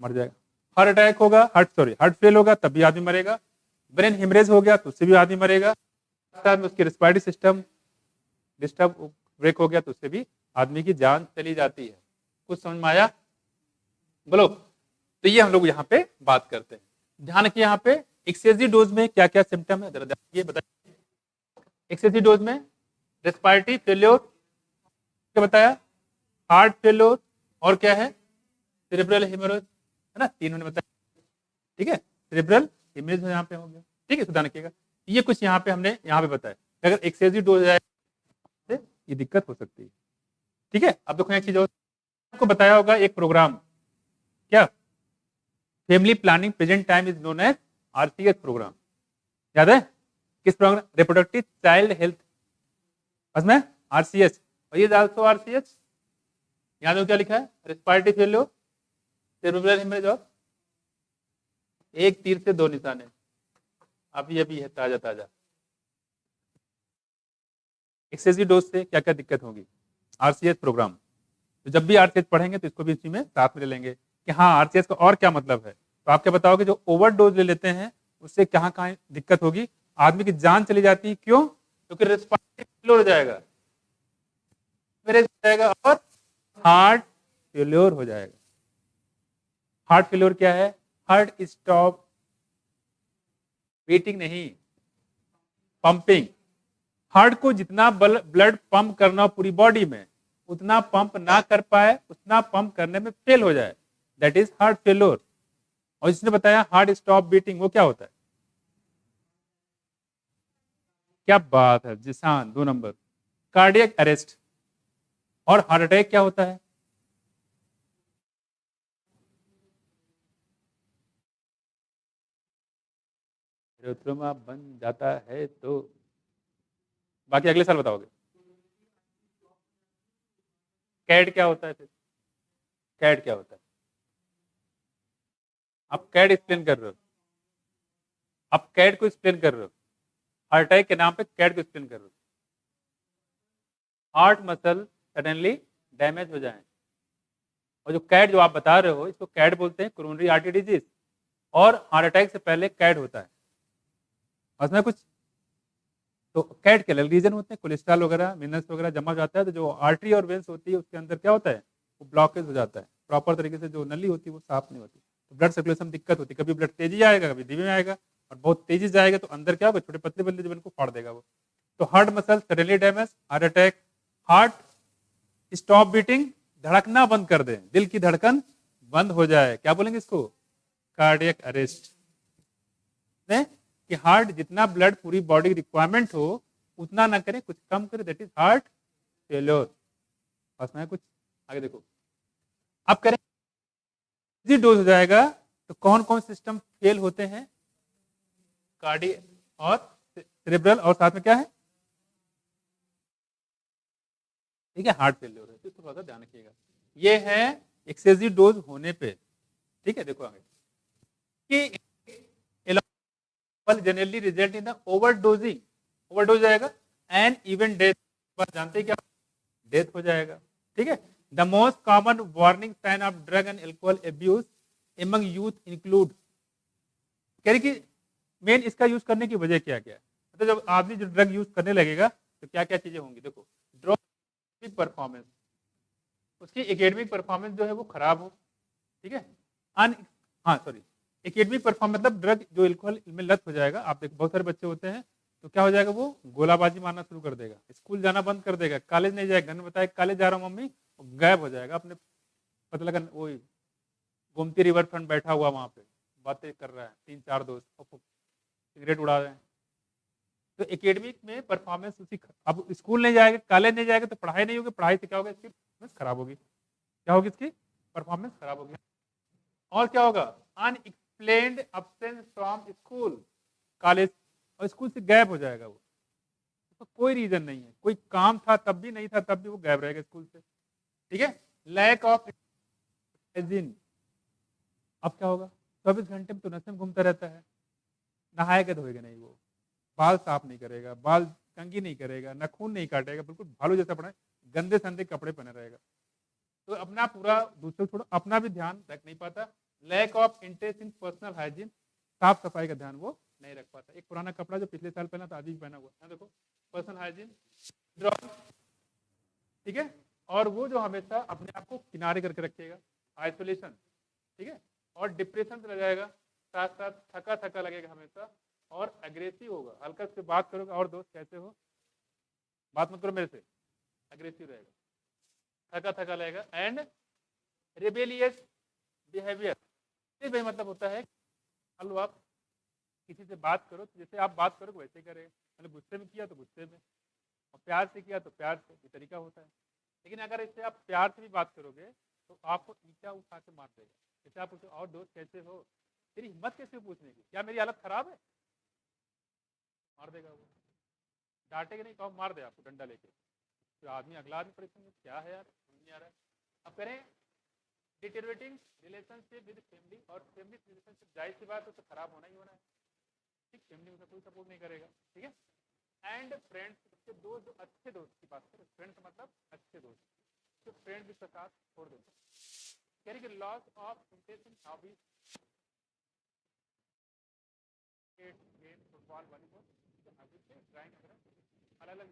मर जाएगा। हार्ट अटैक होगा, हार्ट फेल होगा तब भी आदमी मरेगा, ब्रेन हेमरेज हो गया तो उससे भी आदमी मरेगा, साथ में उसकी रिस्पायरेटरी सिस्टम डिस्टर्ब ब्रेक हो गया तो उससे भी आदमी की जान चली जाती है। कुछ समझ में आया, बोलो। तो ये हम लोग यहाँ पे बात करते हैं, ध्यान रखिए यहाँ पे एक्सेसिव डोज में क्या क्या सिम्टम है, जरा ये बताइए। एक्सेसिव डोज में रेस्पिरेटरी फेल्योर, क्या बताया, हार्ट फेल्योर, और क्या है, सेरेब्रल हेमरेज, है ना, तीनों ने बताया, ठीक है, सेरेब्रल हेमरेज यहाँ पे हो गया, ठीक है, ध्यान रखिएगा। ये कुछ यहाँ पे हमने यहाँ पे बताया, अगर एक्सेसिव डोज जाए ये दिक्कत हो सकती है, ठीक है। अब देखो एक चीज आपको बताया होगा, एक प्रोग्राम, क्या, family planning present time is known as RCH programme, याद है, किस प्रोग्राम, रिप्रोडक्टिव चाइल्ड हेल्थ, बस में आरसीएच, और ये आल्सो आरसीएच, याद हो क्या लिखा है, रेस्पिरेटरी फेल्योर, सेरेब्रल हेमरेज, और एक तीर से दो निशाने, अभी अभी है ताजा ताजा। एक्सेसिव डोज से क्या क्या दिक्कत होगी, आरसीएच प्रोग्राम, तो जब भी आरसीएच पढ़ेंगे तो इसको भी इसी में साथ में ले लेंगे कि हाँ आरसीएच का और क्या मतलब है। तो आप क्या बताओगे, जो ओवर डोज ले लेते हैं उससे कहाँ कहाँ दिक्कत होगी, आदमी की जान चली जाती है, क्यों, क्योंकि रेस्पिरेटरी फेल्योर हो जाएगा, और हार्ट फेल्योर हो जाएगा। हार्ट फेल्योर क्या है, हार्ट स्टॉप बीटिंग नहीं, पंपिंग, हार्ट को जितना ब्लड पंप करना पूरी बॉडी में, उतना पंप ना कर पाए, उतना पंप करने में फेल हो जाए, दैट इज हार्ट फेल्योर। और जिसने बताया हार्ट स्टॉप बीटिंग, वो क्या होता है, क्या बात है जिसान, 2 नंबर, कार्डियक अरेस्ट। और हार्ट अटैक क्या होता है, रोत्रोमा बन जाता है, तो बाकी अगले साल बताओगे। कैड क्या होता है, फिर कैड क्या होता है, आप कैड एक्सप्लेन कर रहे हो, आप कैड को एक्सप्लेन कर रहे हो, हार्ट अटैक के नाम पे कैड को एक्सप्लेन कर रहे हो, हार्ट मसल सडनली डैमेज हो जाए, और जो कैड जो आप बता रहे हो इसको कैड बोलते हैं, कोरोनरी आर्टरी डिजीज, और हार्ट अटैक से पहले कैड होता है, उसमें कुछ, तो कैड के रीजन होते हैं, कोलेस्ट्रॉल वगैरह मिनरल्स वगैरह जमा हो जाता है, तो जो आर्टरी और वेंस होती है उसके अंदर क्या होता है, वो ब्लॉकेज हो जाता है, प्रॉपर तरीके से जो नली होती है वो साफ नहीं होती, तो ब्लड सर्कुलेशन में दिक्कत होती है, कभी ब्लड तेजी आएगा, कभी धीमे आएगा, और बहुत तेजी से आएगा तो अंदर क्या होगा, छोटे पतले बल्ले जो इनको फाड़ देगा वो। तो heart muscle suddenly damage, heart attack, heart stop beating, धड़कना बंद कर दे, दिल की धड़कन बंद हो जाए, क्या बोलेंगे इसको, कार्डियक अरेस्ट, कि हार्ट जितना ब्लड पूरी बॉडी रिक्वायरमेंट हो उतना ना करे, कुछ कम करे, दैट इज हार्ट फेल्योर। बस में कुछ आगे देखो, अब करें डोज हो जाएगा तो कौन कौन सिस्टम फेल होते हैं, कार्डियक और सेरेब्रल, और साथ में क्या है, ठीक है, हार्ट फेल्योर है, तो थोड़ा सा ध्यान रखिएगा, ये है एक्सेसिव डोज होने पे, ठीक है। देखो आगे कि generally result in the overdosing, overdose जाएगा एंड इवन डेथ, बस जानते हैं क्या, डेथ हो जाएगा, ठीक है। The most common warning sign of drug and alcohol abuse among youth include, कह रही कि मेन इसका यूज करने की वजह क्या क्या है, मतलब जब आदमी जो ड्रग यूज करने लगेगा तो क्या क्या चीजें होंगी, देखो ड्रॉप परफॉर्मेंस, उसकी एकेडमिक परफॉर्मेंस जो है वो खराब हो, ठीक है, हाँ सॉरी, एकेडमिक परफॉर्म मतलब ड्रग जो अल्कोहल में लत हो जाएगा। आप देखो बहुत सारे बच्चे होते हैं तो क्या हो जाएगा, वो गोलाबाजी मारना शुरू कर देगा, स्कूल जाना बंद कर देगा, कॉलेज नहीं जाएगा। घर में बताया कॉलेज जा रहा हूँ मम्मी, वो गायब हो जाएगा अपने, पता लगा वो गोमती रिवर फ्रंट बैठा हुआ वहाँ पे बातें कर रहा है, 3-4 दोस्त सिगरेट उड़ा रहे हैं। तो एकेडमिक में परफॉर्मेंस उसी, अब स्कूल नहीं जाएगा, कॉलेज नहीं जाएगा तो पढ़ाई नहीं होगी, पढ़ाई से क्या होगा, इसकी परफॉर्मेंस खराब होगी। क्या होगी, इसकी परफॉर्मेंस खराब होगी। और क्या होगा, unexplained absence from school, college और स्कूल से गायब हो जाएगा वो, तो कोई रीजन नहीं है, कोई काम था तब भी, नहीं था तब भी वो गायब रहेगा स्कूल से। ठीक है, लैक ऑफ हाइजीन। अब क्या होगा, 24 घंटे में तो नशे में घूमता रहता है, नहाएगा धोएगा नहीं, वो बाल साफ नहीं करेगा, बाल कंघी नहीं करेगा, नाखून नहीं काटेगा, बिल्कुल भालू जैसा पड़ा है, गंदे संदे कपड़े पहने रहेगा। तो अपना पूरा, दूसरे छोड़ो, अपना भी ध्यान रख नहीं पाता। Lack of interest in personal hygiene, साफ सफाई का ध्यान वो नहीं रख पाता। एक पुराना कपड़ा जो पिछले साल पहना था आज भी पहना हुआ है, देखो पर्सनल हाइजीन ड्रॉप। ठीक है, और वो जो हमेशा अपने आप को किनारे करके रखेगा, आइसोलेशन। ठीक है, और डिप्रेशन में जाएगा, साथ साथ थका थका लगेगा हमेशा, और एग्रेसिव होगा, हल्का से बात करोगे और दोस्त कैसे हो, बात मत करो मेरे से, एग्रेसिव रहेगा, थका थका लगेगा। एंड रिबेलियस बिहेवियर, इससे भी मतलब होता है, मान लो आप किसी से बात करो तो जैसे आप बात करोगे वैसे करेगा, मतलब गुस्से में किया तो गुस्से में, और प्यार से किया तो प्यार से, ये तरीका होता है। लेकिन अगर इससे आप प्यार से भी बात करोगे तो आपको ईंटा उठा के मार देगा। जैसे आप पूछो और दोस्त कैसे हो, तेरी हिम्मत कैसे पूछने की, क्या मेरी हालत खराब है, मार देगा वो, डांटेगा नहीं, कहो मार दे आपको डंडा लेके। तो आदमी, अगला आदमी परेशान है, क्या है यार समझ नहीं आ रहा है। अब करें डिटेरियोरेटिंग रिलेशनशिप विद फैमिली, और फैमिली रिलेशनशिप जाहिर सी बात है तो खराब होना ही होना है। ठीक, फैमिली में कोई सपोर्ट नहीं करेगा। ठीक है, एंड फ्रेंड्स, उसके दोस्त, जो अच्छे दोस्त की बात करें, फ्रेंड्स मतलब अच्छे दोस्त, तो फ्रेंड भी साथ छोड़ देते हैं। कह रही loss of interest in hobbies, game, football, volleyball, hobbies से ड्राइंग वगैरह, अलग अलग